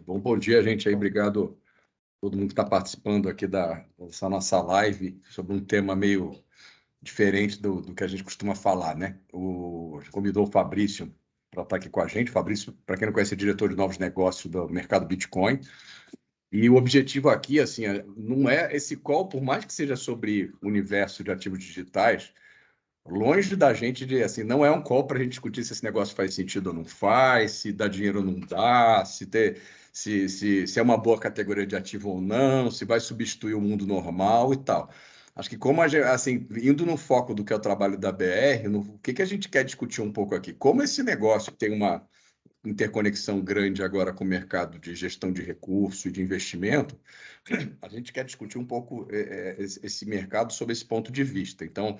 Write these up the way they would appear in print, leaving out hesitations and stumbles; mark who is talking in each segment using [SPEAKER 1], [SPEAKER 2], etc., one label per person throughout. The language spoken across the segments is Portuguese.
[SPEAKER 1] Bom dia, gente. Aí, obrigado a todo mundo que está participando aqui dessa nossa live sobre um tema meio diferente do que a gente costuma falar, né? A gente convidou o Fabrício para estar aqui com a gente. Fabrício, para quem não conhece, é diretor de novos negócios do mercado Bitcoin. E o objetivo aqui, assim, não é esse call, por mais que seja sobre o universo de ativos digitais, longe da gente de, assim, não é um call para a gente discutir se esse negócio faz sentido ou não faz, se dá dinheiro ou não dá, se é uma boa categoria de ativo ou não, se vai substituir o mundo normal e tal. Acho que como assim, indo no foco do que é o trabalho da BR, o que a gente quer discutir um pouco aqui? Como esse negócio tem uma interconexão grande agora com o mercado de gestão de recursos e de investimento, a gente quer discutir um pouco esse mercado sob esse ponto de vista. Então,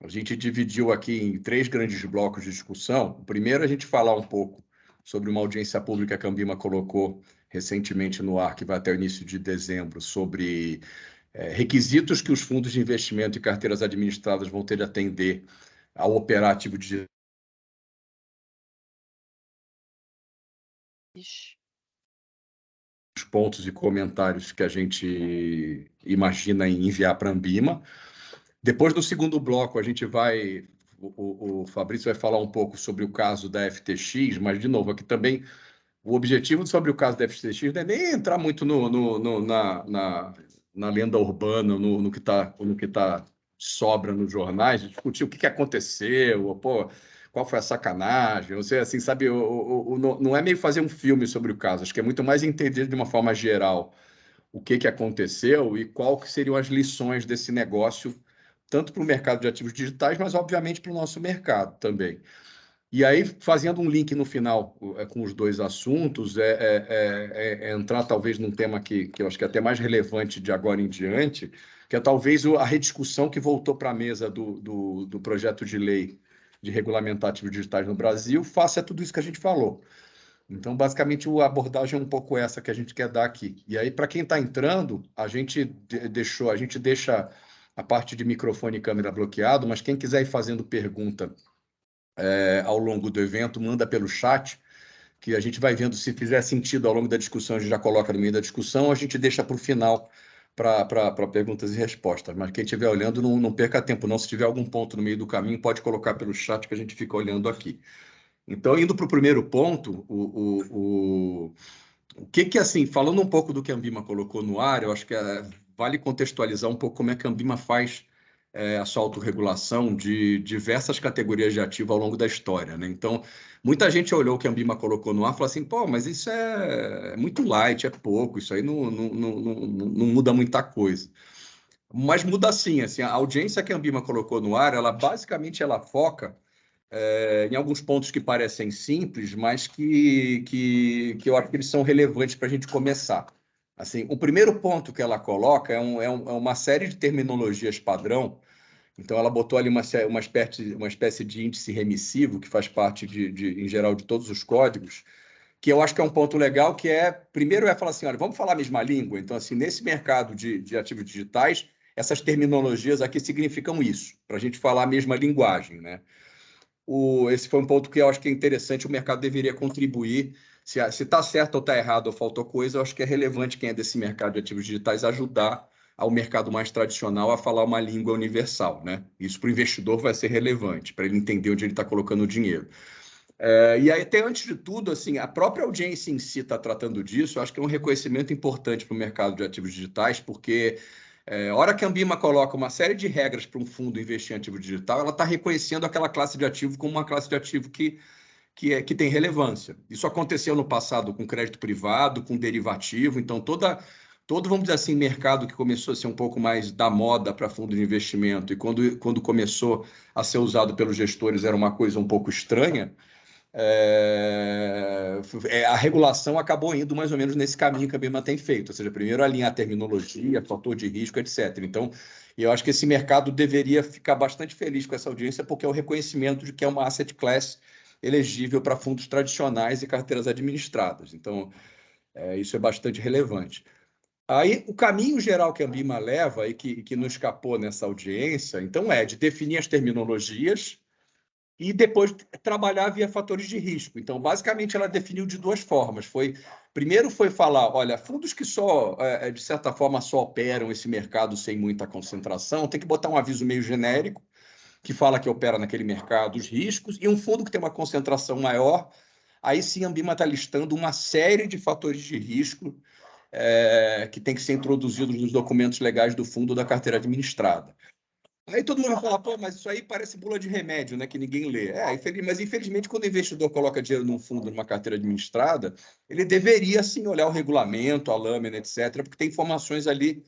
[SPEAKER 1] a gente dividiu aqui em 3 grandes blocos de discussão. O primeiro, a gente falar um pouco sobre uma audiência pública que a Ambima colocou recentemente no ar, que vai até o início de dezembro, sobre requisitos que os fundos de investimento e carteiras administradas vão ter de atender ao operar ativo digital. Os pontos e comentários que a gente imagina em enviar para a Ambima. Depois, no segundo bloco, a gente vai... O Fabrício vai falar um pouco sobre o caso da FTX, mas, de novo, aqui também o objetivo sobre o caso da FTX não é nem entrar muito na lenda urbana, no que tá sobra nos jornais, discutir o que aconteceu, ou, pô, qual foi a sacanagem, você assim, sabe, não é meio fazer um filme sobre o caso, acho que é muito mais entender de uma forma geral o que aconteceu e qual que seriam as lições desse negócio, tanto para o mercado de ativos digitais, mas, obviamente, para o nosso mercado também. E aí, fazendo um link no final com os dois assuntos, é entrar talvez num tema que eu acho que é até mais relevante de agora em diante, que é talvez a rediscussão que voltou para a mesa do projeto de lei de regulamentar ativos digitais no Brasil, face a tudo isso que a gente falou. Então, basicamente, a abordagem é um pouco essa que a gente quer dar aqui. E aí, para quem está entrando, a gente deixa a parte de microfone e câmera bloqueado, mas quem quiser ir fazendo pergunta ao longo do evento, manda pelo chat, que a gente vai vendo se fizer sentido ao longo da discussão, a gente já coloca no meio da discussão, a gente deixa para o final para perguntas e respostas. Mas quem estiver olhando, não perca tempo, não. Se tiver algum ponto no meio do caminho, pode colocar pelo chat que a gente fica olhando aqui. Então, indo para o primeiro ponto, o que assim, falando um pouco do que a Ambima colocou no ar, eu acho que vale contextualizar um pouco como é que a Ambima faz a sua autorregulação de diversas categorias de ativo ao longo da história, né? Então, muita gente olhou o que a Ambima colocou no ar e falou assim, pô, mas isso é muito light, é pouco, isso aí não muda muita coisa. Mas muda sim, assim, a audiência que a Ambima colocou no ar, ela basicamente foca em alguns pontos que parecem simples, mas que eu acho que eles são relevantes para a gente começar. Assim, o primeiro ponto que ela coloca é uma série de terminologias padrão. Então, ela botou ali uma espécie de índice remissivo, que faz parte, em geral, de todos os códigos, que eu acho que é um ponto legal, que primeiro falar assim, olha, vamos falar a mesma língua? Então, assim, nesse mercado de ativos digitais, essas terminologias aqui significam isso, para a gente falar a mesma linguagem, né? Esse foi um ponto que eu acho que é interessante, o mercado deveria contribuir. Se está certo ou está errado ou faltou coisa, eu acho que é relevante quem é desse mercado de ativos digitais ajudar ao mercado mais tradicional a falar uma língua universal, né? Isso para o investidor vai ser relevante, para ele entender onde ele está colocando o dinheiro. E aí, até antes de tudo, assim, a própria audiência em si está tratando disso, eu acho que é um reconhecimento importante para o mercado de ativos digitais, porque a hora que a Ambima coloca uma série de regras para um fundo investir em ativo digital, ela está reconhecendo aquela classe de ativo como uma classe de ativo que tem relevância. Isso aconteceu no passado com crédito privado, com derivativo, então todo, vamos dizer assim, mercado que começou a ser um pouco mais da moda para fundo de investimento e quando começou a ser usado pelos gestores era uma coisa um pouco estranha, a regulação acabou indo mais ou menos nesse caminho que a Ambima tem feito, ou seja, primeiro alinhar a terminologia, fator de risco, etc. Então, eu acho que esse mercado deveria ficar bastante feliz com essa audiência, porque é o reconhecimento de que é uma asset class elegível para fundos tradicionais e carteiras administradas. Então, isso é bastante relevante. Aí, o caminho geral que a Ambima leva e que não escapou nessa audiência, então, de definir as terminologias, e depois trabalhar via fatores de risco. Então, basicamente, ela definiu de duas formas. Primeiro foi falar, olha, fundos que só, de certa forma, só operam esse mercado sem muita concentração, tem que botar um aviso meio genérico, que fala que opera naquele mercado os riscos, e um fundo que tem uma concentração maior, aí sim a Ambima está listando uma série de fatores de risco que tem que ser introduzidos nos documentos legais do fundo da carteira administrada. Aí todo mundo vai falar, pô, mas isso aí parece bula de remédio, né, que ninguém lê. Mas infelizmente quando o investidor coloca dinheiro num fundo, numa carteira administrada, ele deveria sim olhar o regulamento, a lâmina, etc., porque tem informações ali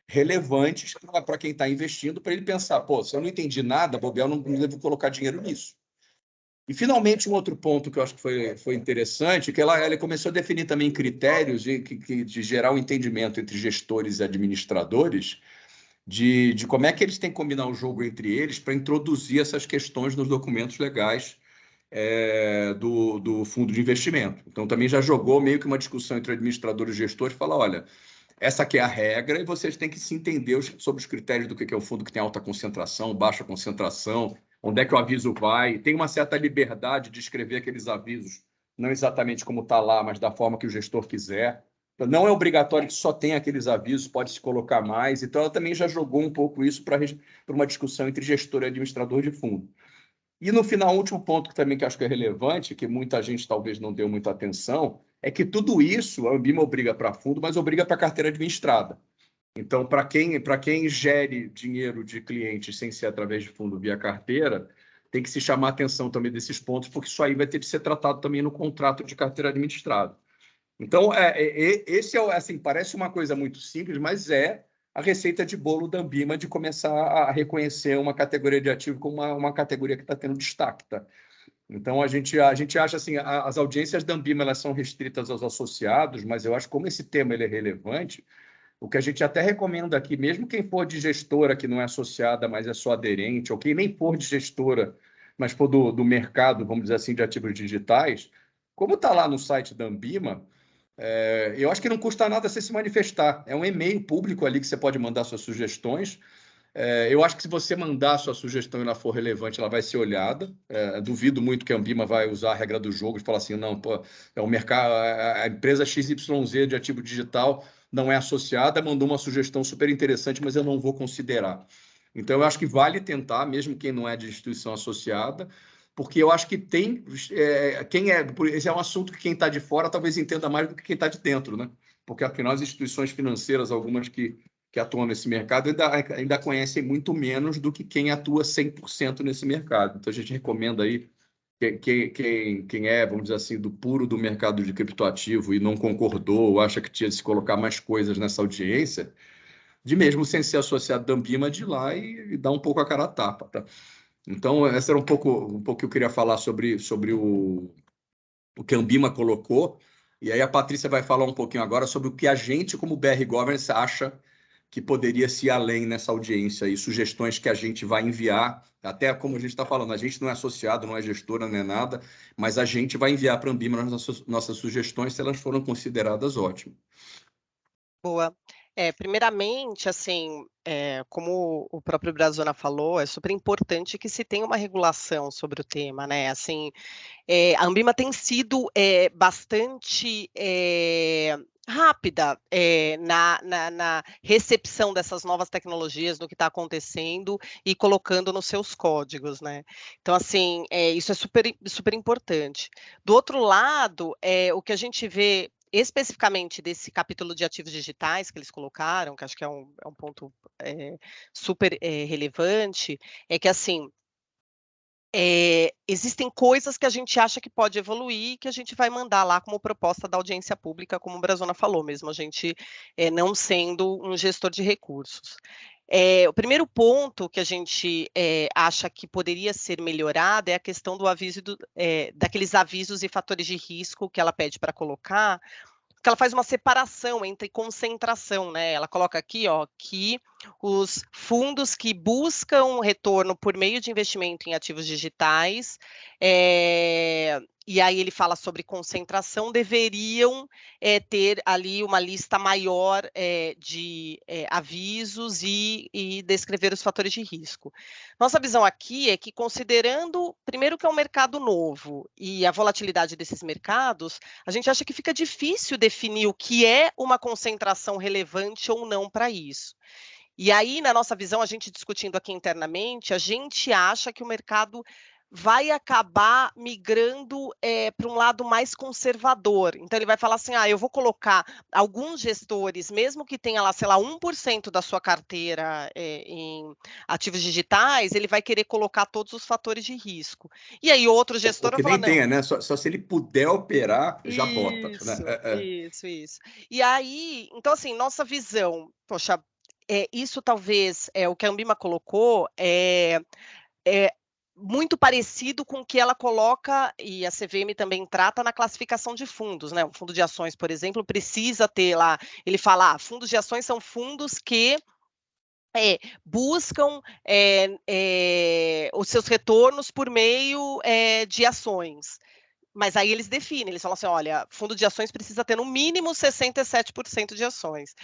[SPEAKER 1] relevantes para quem está investindo, para ele pensar, pô, se eu não entendi nada, bobear, eu não devo colocar dinheiro nisso. E, finalmente, um outro ponto que eu acho que foi interessante, que ela começou a definir também critérios de gerar um entendimento entre gestores e administradores de como é que eles têm que combinar o jogo entre eles para introduzir essas questões nos documentos legais do fundo de investimento. Então, também já jogou meio que uma discussão entre administradores e gestores, fala, olha, essa aqui é a regra e vocês têm que se entender sobre os critérios do que é o fundo que tem alta concentração, baixa concentração, onde é que o aviso vai. Tem uma certa liberdade de escrever aqueles avisos, não exatamente como está lá, mas da forma que o gestor quiser. Então, não é obrigatório que só tenha aqueles avisos, pode se colocar mais. Então, ela também já jogou um pouco isso para uma discussão entre gestor e administrador de fundo. E, no final, o último ponto que acho que é relevante, que muita gente talvez não deu muita atenção, é que tudo isso a Ambima obriga para fundo, mas obriga para carteira administrada. Então, para quem gere dinheiro de clientes sem ser através de fundo via carteira, tem que se chamar a atenção também desses pontos, porque isso aí vai ter de ser tratado também no contrato de carteira administrada. Então, esse assim, parece uma coisa muito simples, mas é a receita de bolo da Ambima de começar a reconhecer uma categoria de ativo como uma categoria que está tendo destaque. Tá? Então, a gente acha assim, as audiências da Ambima elas são restritas aos associados, mas eu acho que como esse tema ele é relevante, o que a gente até recomenda aqui, mesmo quem for de gestora que não é associada, mas é só aderente, ou quem nem for de gestora, mas for do mercado, vamos dizer assim, de ativos digitais, como está lá no site da Ambima, eu acho que não custa nada você se manifestar. É um e-mail público ali que você pode mandar suas sugestões. Eu acho que se você mandar sua sugestão e ela for relevante, ela vai ser olhada. Duvido muito que a Ambima vai usar a regra do jogo e falar assim, não, pô, é o mercado, a empresa XYZ de ativo digital não é associada, mandou uma sugestão super interessante, mas eu não vou considerar. Então, eu acho que vale tentar, mesmo quem não é de instituição associada, porque eu acho que esse é um assunto que quem está de fora talvez entenda mais do que quem está de dentro, né? Porque, afinal, as instituições financeiras, algumas que atuam nesse mercado, ainda conhecem muito menos do que quem atua 100% nesse mercado. Então, a gente recomenda aí quem é, vamos dizer assim, do puro do mercado de criptoativo e não concordou, ou acha que tinha de se colocar mais coisas nessa audiência, de mesmo sem ser associado da Ambima, de ir lá e dar um pouco a cara a tapa, tá? Então, essa era um pouco que eu queria falar sobre o que a Ambima colocou, e aí a Patrícia vai falar um pouquinho agora sobre o que a gente, como BR Governance, acha que poderia se ir além nessa audiência e sugestões que a gente vai enviar, até como a gente está falando, a gente não é associado, não é gestora, não é nada, mas a gente vai enviar para a Ambima nossas sugestões, se elas foram consideradas, ótimo.
[SPEAKER 2] Boa. Primeiramente, assim, como o próprio Brazona falou, é super importante que se tenha uma regulação sobre o tema, né? Assim, a Ambima tem sido bastante rápida na recepção dessas novas tecnologias, do que está acontecendo e colocando nos seus códigos, né? Então, assim, isso é super, super importante. Do outro lado, o que a gente vê especificamente desse capítulo de ativos digitais que eles colocaram, que acho que é um ponto super relevante, é que, assim, existem coisas que a gente acha que pode evoluir, que a gente vai mandar lá como proposta da audiência pública, como o Brazona falou, mesmo a gente não sendo um gestor de recursos. O primeiro ponto que a gente acha que poderia ser melhorado é a questão do aviso daqueles avisos e fatores de risco que ela pede para colocar, que ela faz uma separação entre concentração, né? Ela coloca aqui, ó, que os fundos que buscam retorno por meio de investimento em ativos digitais e aí ele fala sobre concentração, deveriam ter ali uma lista maior de avisos e descrever os fatores de risco. Nossa visão aqui é que, considerando, primeiro, que é um mercado novo e a volatilidade desses mercados, a gente acha que fica difícil definir o que é uma concentração relevante ou não para isso. E aí, na nossa visão, a gente discutindo aqui internamente, a gente acha que o mercado vai acabar migrando para um lado mais conservador. Então, ele vai falar assim: eu vou colocar alguns gestores, mesmo que tenha lá, sei lá, 1% da sua carteira em ativos digitais, ele vai querer colocar todos os fatores de risco. E aí, outro
[SPEAKER 1] Ou
[SPEAKER 2] gestor vai
[SPEAKER 1] que
[SPEAKER 2] falar:
[SPEAKER 1] nem
[SPEAKER 2] não.
[SPEAKER 1] tenha, né? Só se ele puder operar, já bota, né?
[SPEAKER 2] Isso. E aí, então, assim, nossa visão, poxa, isso talvez é o que a Anbima colocou, é muito parecido com o que ela coloca, e a CVM também trata, na classificação de fundos, né? Um fundo de ações, por exemplo, precisa ter lá, ele fala, fundos de ações são fundos que buscam os seus retornos por meio de ações. Mas aí eles definem, eles falam assim: olha, fundo de ações precisa ter no mínimo 67% de ações.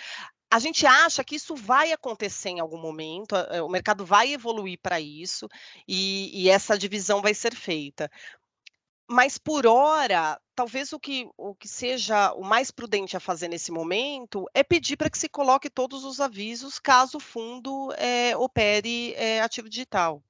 [SPEAKER 2] A gente acha que isso vai acontecer em algum momento, o mercado vai evoluir para isso, e essa divisão vai ser feita. Mas, por hora, talvez o que seja o mais prudente a fazer nesse momento é pedir para que se coloque todos os avisos caso o fundo opere ativo digital.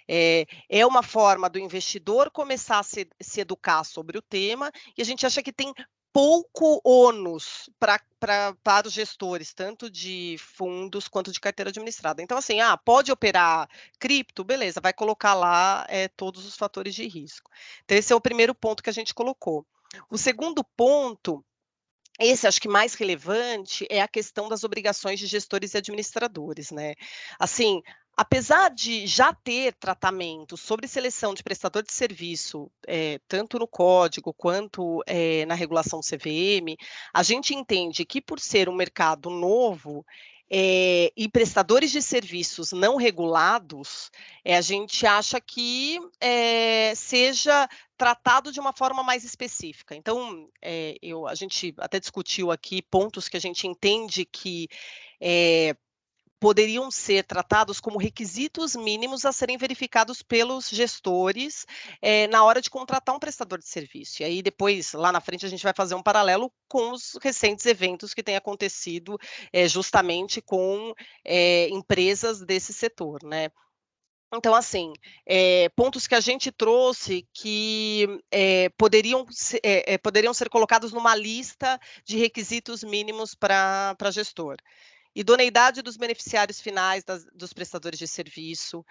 [SPEAKER 2] É uma forma do investidor começar a se educar sobre o tema, e a gente acha que tem pouco ônus para os gestores, tanto de fundos quanto de carteira administrada. Então, assim, pode operar cripto, beleza, vai colocar lá todos os fatores de risco. Então, esse é o primeiro ponto que a gente colocou. O segundo ponto, esse acho que mais relevante, é a questão das obrigações de gestores e administradores, né? Assim, apesar de já ter tratamento sobre seleção de prestador de serviço, tanto no código quanto na regulação CVM, a gente entende que, por ser um mercado novo, e prestadores de serviços não regulados, a gente acha que seja tratado de uma forma mais específica. Então, a gente até discutiu aqui pontos que a gente entende que poderiam ser tratados como requisitos mínimos a serem verificados pelos gestores na hora de contratar um prestador de serviço. E aí, depois, lá na frente, a gente vai fazer um paralelo com os recentes eventos que têm acontecido justamente com empresas desse setor, né? Então, assim, pontos que a gente trouxe que poderiam ser colocados numa lista de requisitos mínimos para gestor. Idoneidade dos beneficiários finais dos prestadores de serviço,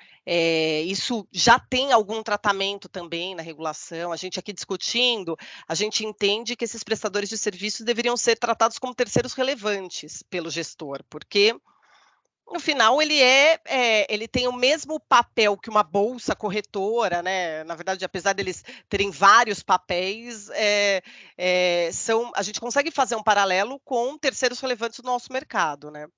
[SPEAKER 2] isso já tem algum tratamento também na regulação. A gente aqui discutindo, a gente entende que esses prestadores de serviço deveriam ser tratados como terceiros relevantes pelo gestor, porque no final, ele tem o mesmo papel que uma bolsa corretora, né? Na verdade, apesar deles terem vários papéis, a gente consegue fazer um paralelo com terceiros relevantes do nosso mercado, né?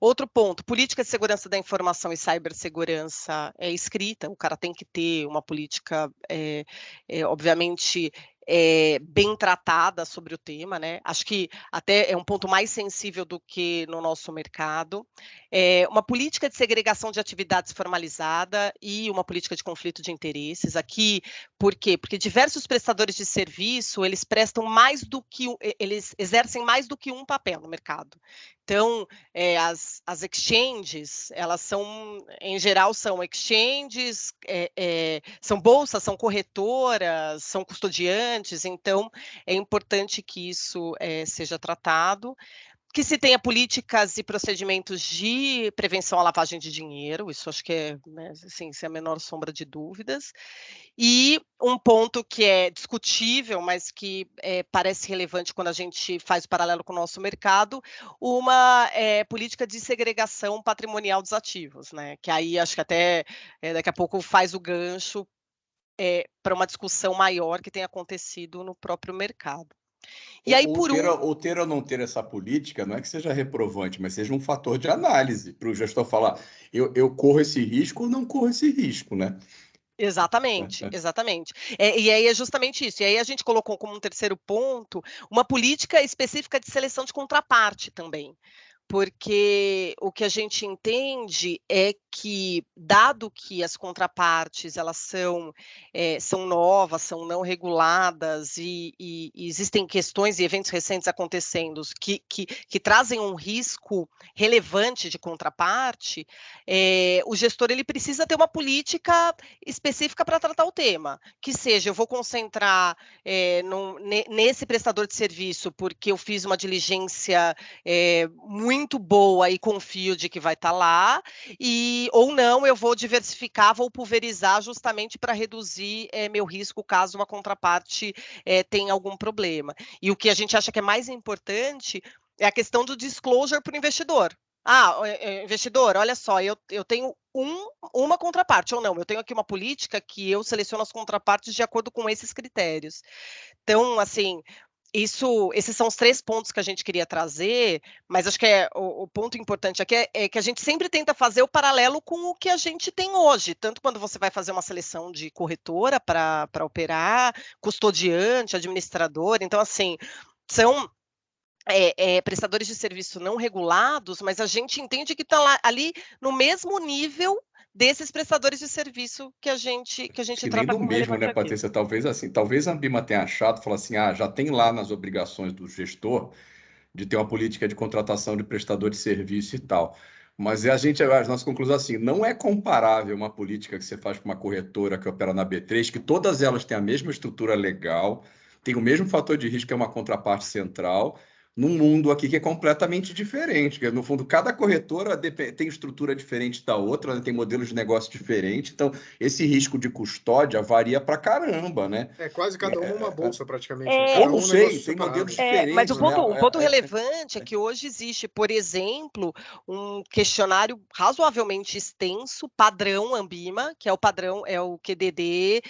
[SPEAKER 2] Outro ponto, política de segurança da informação e cibersegurança é escrita, o cara tem que ter uma política, obviamente, bem tratada sobre o tema, né? Acho que até é um ponto mais sensível do que no nosso mercado. Uma política de segregação de atividades formalizada e uma política de conflito de interesses. Aqui, por quê? Porque diversos prestadores de serviço, eles exercem mais do que um papel no mercado. Então, as exchanges, elas são, em geral, são exchanges, são bolsas, são corretoras, são custodiantes, então é importante que isso seja tratado. Que se tenha políticas e procedimentos de prevenção à lavagem de dinheiro, isso acho que é, né, assim, sem a menor sombra de dúvidas. E um ponto que é discutível, mas que parece relevante quando a gente faz o paralelo com o nosso mercado, uma política de segregação patrimonial dos ativos, né? Que aí acho que até daqui a pouco faz o gancho para uma discussão maior que tem acontecido no próprio mercado. E aí,
[SPEAKER 1] Ou ter ou não ter essa política, não é que seja reprovante, mas seja um fator de análise para o gestor falar: eu corro esse risco ou não corro esse risco, né?
[SPEAKER 2] Exatamente, exatamente. E aí é justamente isso. E aí a gente colocou como um terceiro ponto uma política específica de seleção de contraparte também. Porque o que a gente entende é que, dado que as contrapartes elas são novas, são não reguladas e existem questões e eventos recentes acontecendo que trazem um risco relevante de contraparte, o gestor ele precisa ter uma política específica para tratar o tema, que seja, eu vou concentrar nesse prestador de serviço porque eu fiz uma diligência muito boa e confio de que vai estar lá, ou não, eu vou diversificar, vou pulverizar justamente para reduzir meu risco caso uma contraparte tenha algum problema. E o que a gente acha que é mais importante é a questão do disclosure para o investidor. Investidor, olha só, eu tenho uma contraparte, ou não, eu tenho aqui uma política que eu seleciono as contrapartes de acordo com esses critérios. Então, assim, esses são os 3 pontos que a gente queria trazer, mas acho que o ponto importante aqui é que a gente sempre tenta fazer o paralelo com o que a gente tem hoje, tanto quando você vai fazer uma seleção de corretora para operar, custodiante, administrador, então assim, são prestadores de serviço não regulados, mas a gente entende que está ali no mesmo nível desses prestadores de serviço que a gente
[SPEAKER 1] Acho que nem
[SPEAKER 2] trata
[SPEAKER 1] no
[SPEAKER 2] como
[SPEAKER 1] mesmo,
[SPEAKER 2] relevante
[SPEAKER 1] né,
[SPEAKER 2] aqui.
[SPEAKER 1] Patrícia? Talvez assim, talvez a Ambima tenha achado, falou assim, já tem lá nas obrigações do gestor de ter uma política de contratação de prestador de serviço e tal. Mas as nossas conclusões assim, não é comparável uma política que você faz com uma corretora que opera na B3, que todas elas têm a mesma estrutura legal, tem o mesmo fator de risco que é uma contraparte central, num mundo aqui que é completamente diferente, que no fundo cada corretora tem estrutura diferente da outra, né? Tem modelos de negócio diferentes, então esse risco de custódia varia pra caramba, né?
[SPEAKER 3] É quase cada uma bolsa, praticamente, né?
[SPEAKER 2] É,
[SPEAKER 1] Ou
[SPEAKER 3] Cada
[SPEAKER 1] não
[SPEAKER 3] um negócio
[SPEAKER 1] sei, tem
[SPEAKER 3] separado.
[SPEAKER 1] modelos
[SPEAKER 2] mas
[SPEAKER 1] diferentes,
[SPEAKER 2] o
[SPEAKER 1] né?
[SPEAKER 2] ponto relevante é que hoje existe, por exemplo, um questionário razoavelmente extenso, padrão Ambima, que é o padrão, é o QDD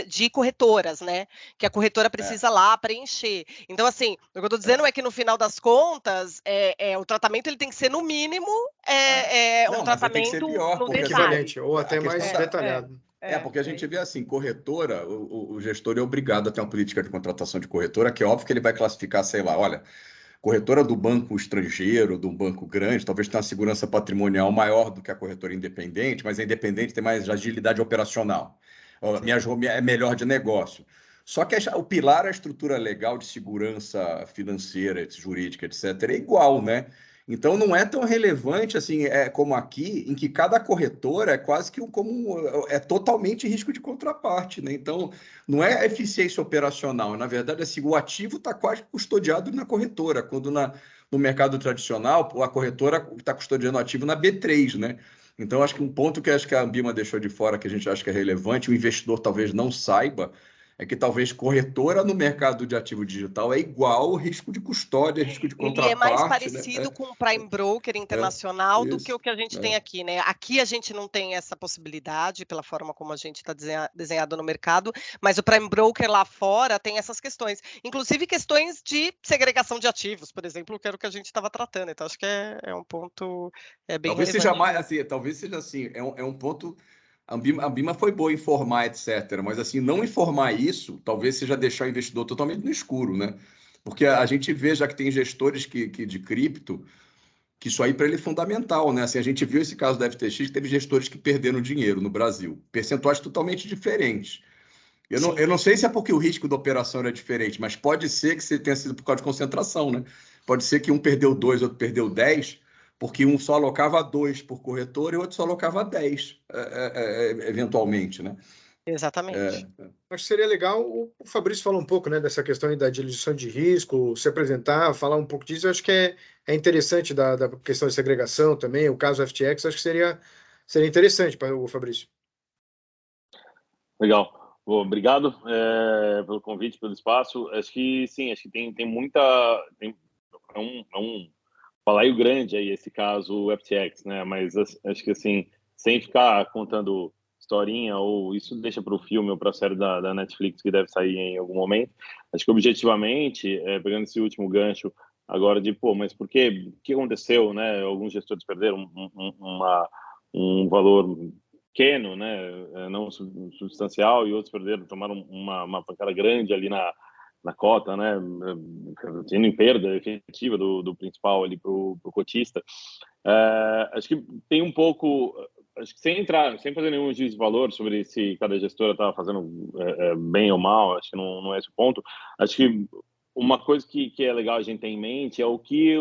[SPEAKER 2] de corretoras, né? Que a corretora precisa lá preencher. Então, assim, o que eu estou dizendo é que no final das contas, o tratamento ele tem que ser no mínimo um
[SPEAKER 1] Não, mas aí tem que ser
[SPEAKER 2] tratamento
[SPEAKER 1] pior,
[SPEAKER 2] no
[SPEAKER 1] porque assim,
[SPEAKER 2] detalhe.
[SPEAKER 3] Equivalente, ou
[SPEAKER 1] a
[SPEAKER 3] até
[SPEAKER 1] questão
[SPEAKER 3] mais
[SPEAKER 1] da.
[SPEAKER 3] detalhado.
[SPEAKER 1] Porque a gente vê assim, corretora, o gestor é obrigado a ter uma política de contratação de corretora, que é óbvio que ele vai classificar, sei lá, olha, corretora do banco estrangeiro, do banco grande, talvez tenha uma segurança patrimonial maior do que a corretora independente, mas a independente tem mais agilidade operacional, é melhor de negócio. Só que o pilar, a estrutura legal de segurança financeira, jurídica, etc., é igual, né? Então não é tão relevante assim como aqui, em que cada corretora é quase que é totalmente risco de contraparte, né? Então não é eficiência operacional, na verdade assim, o ativo está quase custodiado na corretora, quando no mercado tradicional a corretora está custodiando o ativo na B3, né? Então acho que um ponto que acho que a Ambima deixou de fora, que a gente acha que é relevante, o investidor talvez não saiba, é que talvez corretora no mercado de ativo digital é igual risco de custódia, risco de
[SPEAKER 2] Ele é mais
[SPEAKER 1] contraparte, né?
[SPEAKER 2] parecido com o Prime Broker internacional do que
[SPEAKER 1] Isso.
[SPEAKER 2] o que a gente tem aqui, né? Aqui a gente não tem essa possibilidade, pela forma como a gente está desenhado no mercado, mas o Prime Broker lá fora tem essas questões. Inclusive questões de segregação de ativos, por exemplo, que era o que a gente estava tratando. Então, acho que é um ponto bem
[SPEAKER 1] Talvez seja
[SPEAKER 2] relevante.
[SPEAKER 1] mais assim, talvez seja assim, é um ponto. A Ambima foi boa em informar, etc. Mas assim, não informar isso, talvez seja deixar o investidor totalmente no escuro, né? Porque a gente vê, já que tem gestores que de cripto, que isso aí para ele é fundamental, né? Assim, a gente viu esse caso da FTX, teve gestores que perderam dinheiro no Brasil, percentuais totalmente diferentes. Eu não sei se é porque o risco da operação era diferente, mas pode ser que tenha sido por causa de concentração, né? Pode ser que um perdeu 2, outro perdeu 10, porque um só alocava 2 por corretor e o outro só alocava 10, eventualmente, né?
[SPEAKER 2] Exatamente.
[SPEAKER 3] Acho que seria legal o Fabrício falar um pouco, né, dessa questão aí da diluição de risco, se apresentar, falar um pouco disso. Eu acho que é interessante da questão de segregação também, o caso FTX, acho que seria interessante para o Fabrício.
[SPEAKER 4] Legal. Bom, obrigado pelo convite, pelo espaço. Acho que sim, acho que tem muita... é um balaio grande aí esse caso FTX, né? Mas acho que assim, sem ficar contando historinha, ou isso deixa para o filme ou para a série da Netflix que deve sair em algum momento. Acho que objetivamente, pegando esse último gancho agora de, mas por quê? O que aconteceu, né? Alguns gestores perderam um valor pequeno, né, não substancial, e outros tomaram uma pancada grande ali na cota, né, tendo em perda efetiva do principal ali para o cotista. Acho que tem um pouco, acho que sem fazer nenhum juízo de valor sobre se cada gestora estava fazendo bem ou mal, acho que não é esse o ponto. Acho que uma coisa que é legal a gente ter em mente é o que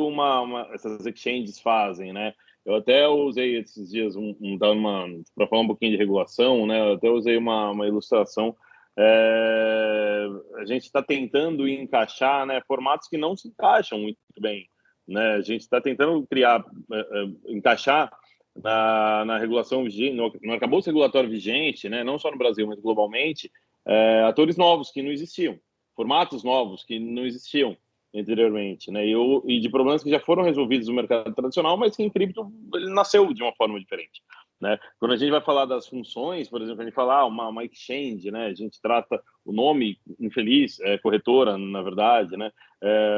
[SPEAKER 4] essas exchanges fazem, né? Eu até usei esses dias para falar um pouquinho de regulação, né? Eu até usei uma ilustração. A gente está tentando encaixar, né, formatos que não se encaixam muito bem, né? A gente está tentando encaixar na regulação vigente, no arcabouço regulatório vigente, né, não só no Brasil, mas globalmente, atores novos que não existiam, formatos novos que não existiam anteriormente, né, e de problemas que já foram resolvidos no mercado tradicional, mas que em cripto ele nasceu de uma forma diferente, né? Quando a gente vai falar das funções, por exemplo, a gente fala uma exchange, né, a gente trata o nome infeliz, corretora, na verdade, né,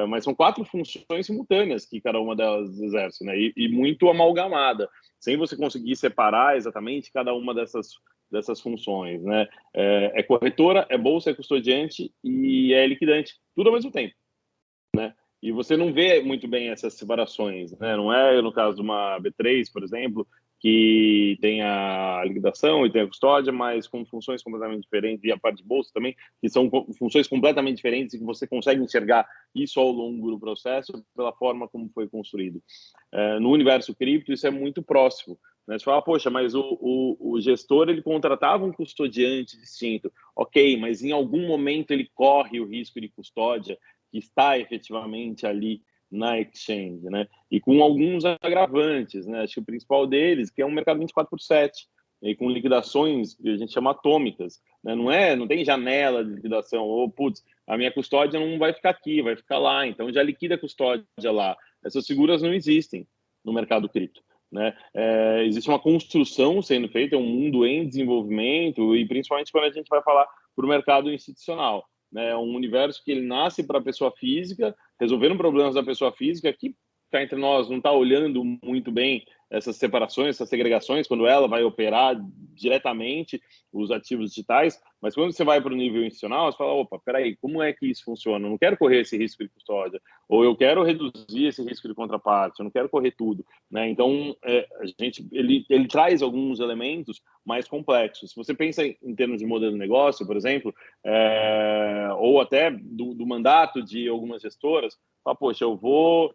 [SPEAKER 4] mas são 4 funções simultâneas que cada uma delas exerce, né, e muito amalgamada, sem você conseguir separar exatamente cada uma dessas funções, né? É corretora, é bolsa, é custodiante e é liquidante, tudo ao mesmo tempo, né? E você não vê muito bem essas separações, né? Não é no caso de uma B3, por exemplo, que tem a liquidação e tem a custódia, mas com funções completamente diferentes, e a parte de bolsa também, que são funções completamente diferentes e que você consegue enxergar isso ao longo do processo pela forma como foi construído. No universo cripto, isso é muito próximo, né? Você fala, poxa, mas o gestor, ele contratava um custodiante distinto. Ok, mas em algum momento ele corre o risco de custódia que está efetivamente ali na exchange, né? E com alguns agravantes, né? Acho que o principal deles, que é um mercado 24/7, e com liquidações que a gente chama atômicas, né? Não tem janela de liquidação, ou putz, a minha custódia não vai ficar aqui, vai ficar lá, então já liquida a custódia lá. Essas figuras não existem no mercado cripto, né? Existe uma construção sendo feita, é um mundo em desenvolvimento, e principalmente quando a gente vai falar para o mercado institucional, né? Um universo que ele nasce para a pessoa física, resolvendo problemas da pessoa física, que cá entre nós não está olhando muito bem essas separações, essas segregações, quando ela vai operar diretamente os ativos digitais, mas quando você vai para o nível institucional, você fala, opa, peraí, como é que isso funciona? Eu não quero correr esse risco de custódia, ou eu quero reduzir esse risco de contraparte, eu não quero correr tudo, né? Então, ele traz alguns elementos mais complexos. Se você pensa em termos de modelo de negócio, por exemplo, ou até do mandato de algumas gestoras, fala, poxa, eu vou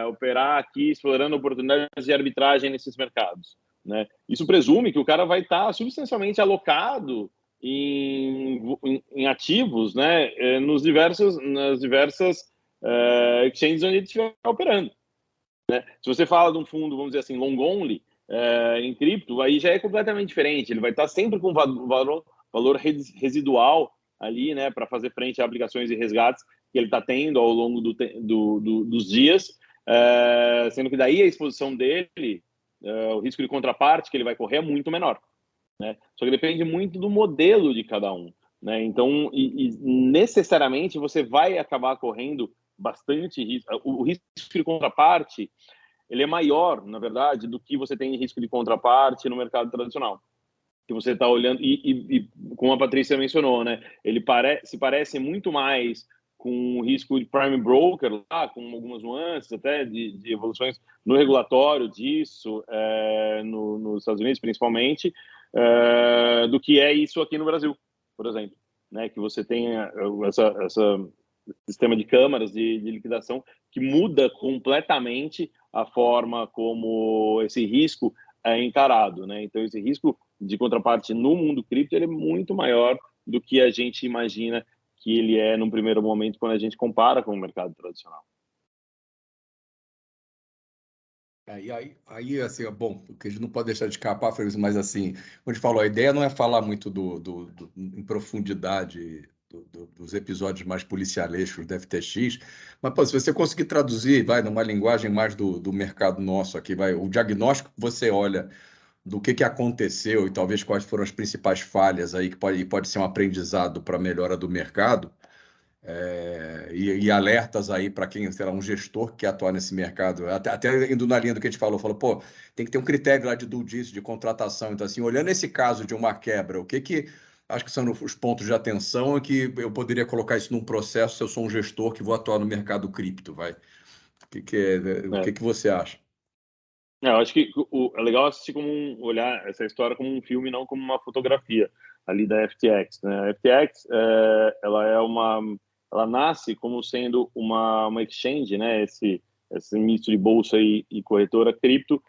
[SPEAKER 4] operar aqui explorando oportunidades de arbitragem nesses mercados, né? Isso presume que o cara vai estar substancialmente alocado em ativos, né, nas diversas exchanges onde ele estiver operando, né? Se você fala de um fundo, vamos dizer assim, long only, em cripto, aí já é completamente diferente. Ele vai estar sempre com valor residual ali, né, para fazer frente a aplicações e resgates que ele está tendo ao longo dos dias, sendo que daí a exposição dele, o risco de contraparte que ele vai correr é muito menor, né? Só que depende muito do modelo de cada um, né? Então, necessariamente você vai acabar correndo bastante risco. O risco de contraparte, ele é maior, na verdade, do que você tem de risco de contraparte no mercado tradicional. Que você está olhando, e como a Patrícia mencionou, né? Ele se parece muito mais com o risco de prime broker, lá, com algumas nuances até de evoluções no regulatório disso, nos Estados Unidos principalmente, do que é isso aqui no Brasil, por exemplo, né? Que você tem esse sistema de câmaras de liquidação que muda completamente a forma como esse risco é encarado, né? Então, esse risco de contraparte no mundo cripto ele é muito maior do que a gente imagina que ele é num primeiro momento quando a gente compara com o mercado tradicional.
[SPEAKER 1] Aí assim, bom, o que a gente não pode deixar de escapar, mas assim, como a gente falou, a ideia não é falar muito em profundidade dos episódios mais policialescos do FTX, mas pô, se você conseguir traduzir, numa linguagem mais do mercado nosso aqui, o diagnóstico que você olha do que aconteceu e talvez quais foram as principais falhas aí que pode ser um aprendizado para a melhora do mercado, e alertas aí para quem, sei lá, um gestor que quer atuar nesse mercado, até indo na linha do que a gente falou, pô, tem que ter um critério lá de due diligence, de contratação. Então, assim, olhando esse caso de uma quebra, o que acho que são os pontos de atenção que eu poderia colocar isso num processo se eu sou um gestor que vou atuar no mercado cripto, vai? O que você acha?
[SPEAKER 4] Eu acho que é legal assistir olhar essa história como um filme, não como uma fotografia ali da FTX, né? A FTX, ela nasce como sendo uma exchange, né? Esse misto de bolsa e corretora cripto,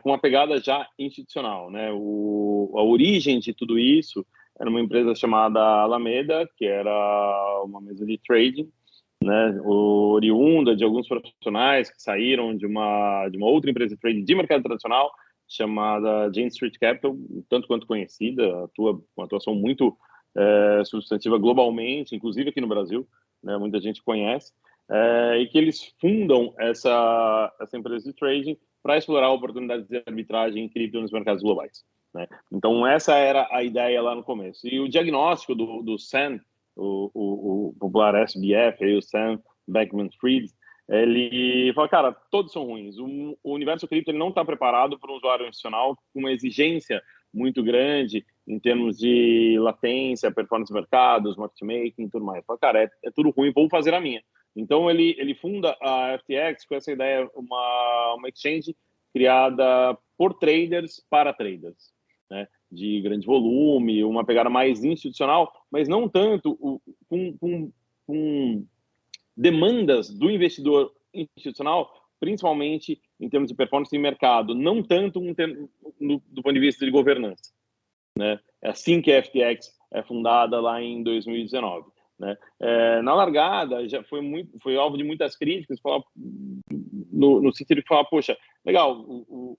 [SPEAKER 4] com uma pegada já institucional, né? A origem de tudo isso era uma empresa chamada Alameda, que era uma mesa de trading, né, oriunda de alguns profissionais que saíram de uma outra empresa de trading de mercado tradicional chamada Jane Street Capital, tanto quanto conhecida, atua com atuação muito substantiva globalmente, inclusive aqui no Brasil, né, muita gente conhece, e que eles fundam essa empresa de trading para explorar oportunidades de arbitragem em cripto nos mercados globais, né? Então essa era a ideia lá no começo. E o diagnóstico do Sam, o popular SBF, aí o Sam Bankman-Fried, ele fala, cara, todos são ruins. O universo cripto ele não está preparado para um usuário institucional com uma exigência muito grande em termos de latência, performance de mercados, market making e tudo mais. Fala, cara, é tudo ruim, vou fazer a minha. Então, ele funda a FTX com essa ideia, uma exchange criada por traders para traders, né? De grande volume, uma pegada mais institucional, mas não tanto com demandas do investidor institucional, principalmente em termos de performance em mercado, não tanto do ponto de vista de governança, né? É assim que a FTX é fundada lá em 2019. Né? Na largada, já foi alvo de muitas críticas, no sentido de falar, poxa, legal,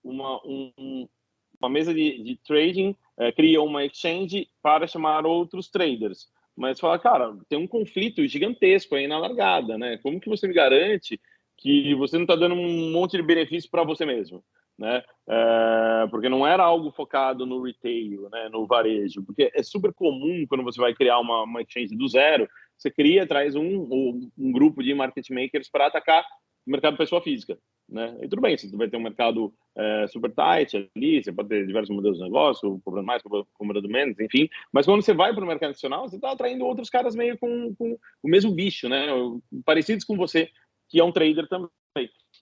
[SPEAKER 4] uma mesa de trading cria uma exchange para chamar outros traders. Mas fala, cara, tem um conflito gigantesco aí na largada, né? Como que você me garante que você não está dando um monte de benefício para você mesmo, né? Porque não era algo focado no retail, né? No varejo, porque é super comum quando você vai criar uma exchange do zero, você traz um grupo de market makers para atacar o mercado pessoa física, né? E tudo bem, você vai ter um mercado super tight ali, você pode ter diversos modelos de negócio, cobrando mais, cobrando menos, enfim. Mas quando você vai para o mercado nacional, você está atraindo outros caras meio com o mesmo bicho, né? Parecidos com você, que é um trader também.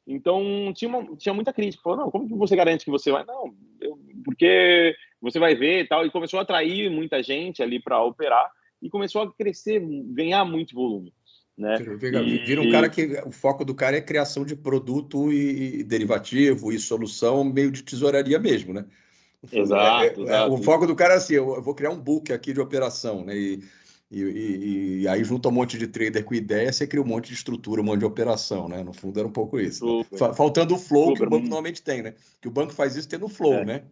[SPEAKER 4] Então, tinha muita crítica. Falou, não, como que você garante que você vai? Não, porque você vai ver e tal. E começou a atrair muita gente ali para operar e começou a crescer, ganhar muito volume. Né?
[SPEAKER 1] Vira um cara que o foco do cara é criação de produto e derivativo e solução meio de tesouraria mesmo, né?
[SPEAKER 4] Exato.
[SPEAKER 1] O foco do cara é assim, eu vou criar um book aqui de operação, né? E aí junta um monte de trader com ideia, você cria um monte de estrutura, um monte de operação, né? No fundo era um pouco isso. Né? Faltando o flow que o banco normalmente tem, né? Que o banco faz isso tendo flow, né?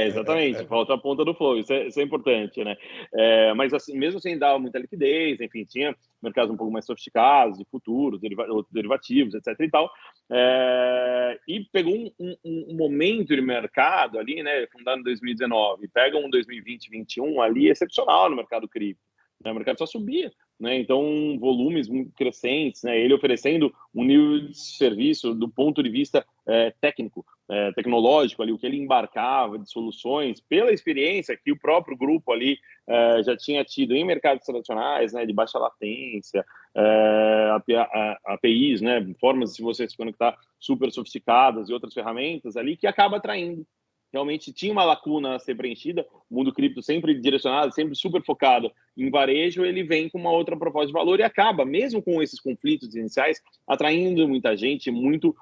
[SPEAKER 4] Exatamente, falta a ponta do flow, isso é importante, né? Mas assim, mesmo sem dar muita liquidez, enfim, tinha mercados um pouco mais sofisticados, de futuros, derivativos, etc e tal, e pegou um momento de mercado ali, né, fundado em 2019, pega um 2020, 2021 ali excepcional no mercado cripto, né? O mercado só subia, né? Então volumes muito crescentes, né? Ele oferecendo um nível de serviço do ponto de vista técnico, tecnológico ali, o que ele embarcava de soluções, pela experiência que o próprio grupo ali já tinha tido em mercados tradicionais, né, de baixa latência, APIs, né, formas de você se conectar super sofisticadas e outras ferramentas ali, que acaba atraindo. Realmente tinha uma lacuna a ser preenchida, o mundo cripto sempre direcionado, sempre super focado em varejo, ele vem com uma outra proposta de valor e acaba, mesmo com esses conflitos iniciais, atraindo muita gente, muito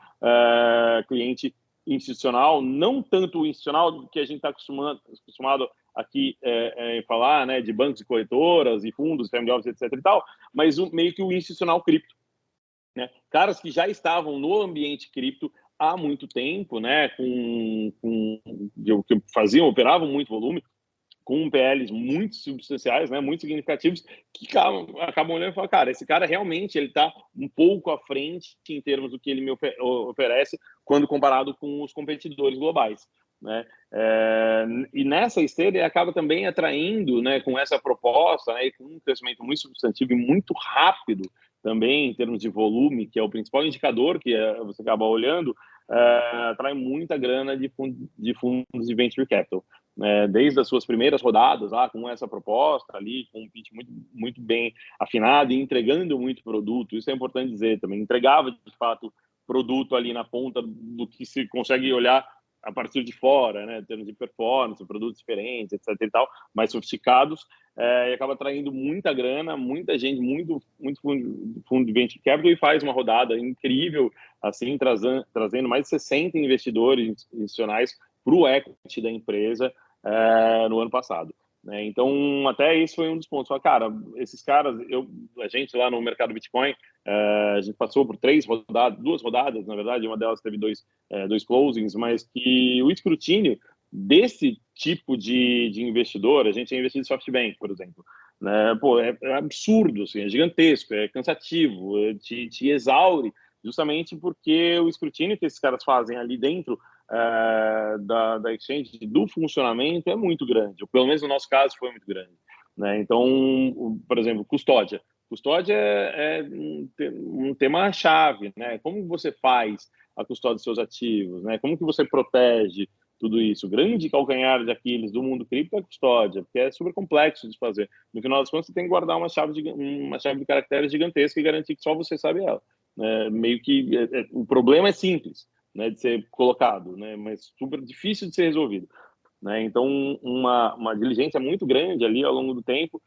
[SPEAKER 4] cliente institucional, não tanto o institucional que a gente está acostumado aqui falar, né, de bancos e corretoras e fundos, family office, etc e tal, mas meio que o institucional cripto, né? Caras que já estavam no ambiente cripto há muito tempo, né, que operavam muito volume, com PLs muito substanciais, né, muito significativos, que acabam olhando e falam, cara, esse cara realmente ele está um pouco à frente em termos do que ele me oferece quando comparado com os competidores globais. né? E nessa esteira ele acaba também atraindo, né, com essa proposta, né, e com um crescimento muito substantivo e muito rápido também em termos de volume, que é o principal indicador que você acaba olhando, atrai muita grana de fundos de venture capital. Desde as suas primeiras rodadas lá com essa proposta ali, com um pitch muito bem afinado e entregando muito produto, isso é importante dizer também, entregava de fato produto ali na ponta do que se consegue olhar a partir de fora, né, em termos de performance, produtos diferentes, etc e tal, mais sofisticados, e acaba atraindo muita grana, muita gente, muito fundo de venture capital, e faz uma rodada incrível, assim, trazendo mais de 60 investidores institucionais para o equity da empresa no ano passado. Né? Então, até isso foi um dos pontos. Cara, esses caras, a gente lá no mercado Bitcoin, a gente passou por duas rodadas, na verdade, uma delas teve dois closings, mas que o escrutínio desse tipo de investidor, a gente é investido em SoftBank, por exemplo, né? Pô, é absurdo, assim, é gigantesco, é cansativo, te exaure, justamente porque o escrutínio que esses caras fazem ali dentro da exchange, do funcionamento, é muito grande, ou pelo menos no nosso caso foi muito grande, né? Então, por exemplo, custódia. Custódia é um tema-chave, né? Como você faz a custódia dos seus ativos, né? Como que você protege tudo isso? O grande calcanhar de Aquiles do mundo cripto é a custódia, porque é super complexo de fazer. No final das contas, você tem que guardar uma chave de caracteres gigantesca e garantir que só você sabe ela. Meio que o problema é simples, né, de ser colocado, né, mas super difícil de ser resolvido. Né? Então, uma diligência muito grande ali ao longo do tempo,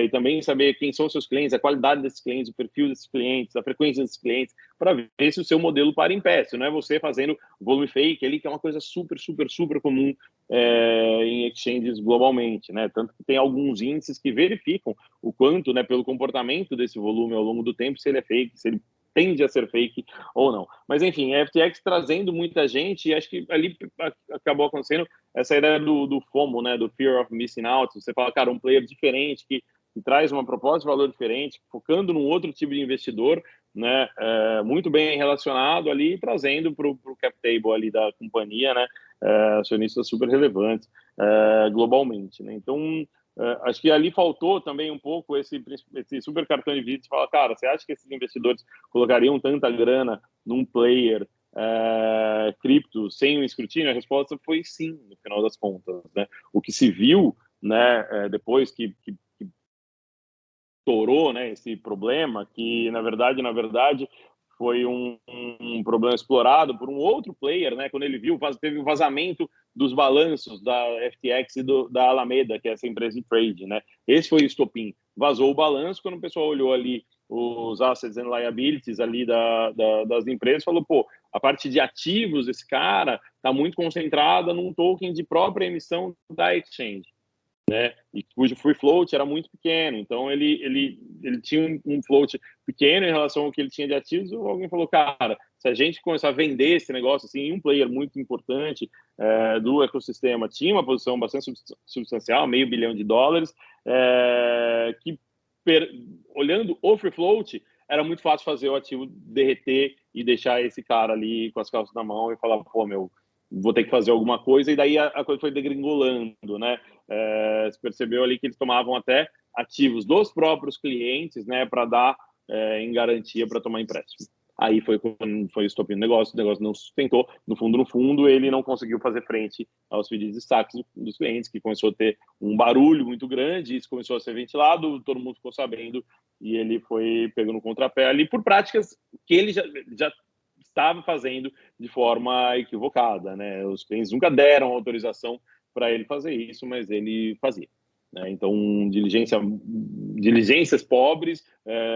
[SPEAKER 4] e também saber quem são os seus clientes, a qualidade desses clientes, o perfil desses clientes, a frequência desses clientes, para ver se o seu modelo para em pé, se não é você fazendo volume fake ali, que é uma coisa super comum em exchanges globalmente, né? Tanto que tem alguns índices que verificam o quanto, né, pelo comportamento desse volume ao longo do tempo, se ele é fake, se ele tende a ser fake ou não. Mas, enfim, a FTX trazendo muita gente, e acho que ali acabou acontecendo essa ideia do FOMO, né, do Fear of Missing Out. Você fala, cara, um player diferente que traz uma proposta de valor diferente, focando num outro tipo de investidor, né, muito bem relacionado ali, trazendo para o cap table ali da companhia, né, acionistas super relevantes globalmente, né. Então, acho que ali faltou também um pouco esse super cartão de visita. Fala, cara, você acha que esses investidores colocariam tanta grana num player cripto sem o escrutínio? A resposta foi sim, no final das contas, né? O que se viu, né, depois que estourou, né, esse problema, que na verdade foi um problema explorado por um outro player, né, quando ele viu, teve um vazamento dos balanços da FTX e da Alameda, que é essa empresa de trade, né? Esse foi o estopim. Vazou o balanço, quando o pessoal olhou ali os assets and liabilities ali das empresas, falou, pô, a parte de ativos desse cara está muito concentrada num token de própria emissão da exchange, né? E cujo free float era muito pequeno, então ele tinha um float pequeno em relação ao que ele tinha de ativos. Alguém falou, cara, se a gente começar a vender esse negócio assim, um player muito importante do ecossistema tinha uma posição bastante substancial, $500 bilhão, que olhando o free float, era muito fácil fazer o ativo derreter e deixar esse cara ali com as calças na mão e falar, pô, meu, vou ter que fazer alguma coisa, e daí a coisa foi degringolando, né? Se percebeu ali que eles tomavam até ativos dos próprios clientes, né, para dar em garantia para tomar empréstimo. Aí foi quando foi estopim o negócio não sustentou. No fundo, ele não conseguiu fazer frente aos pedidos de saques dos clientes, que começou a ter um barulho muito grande, isso começou a ser ventilado, todo mundo ficou sabendo, e ele foi pegando contrapé ali por práticas que ele já estava fazendo de forma equivocada, né? Os clientes nunca deram autorização para ele fazer isso, mas ele fazia. Né? Então, diligências pobres,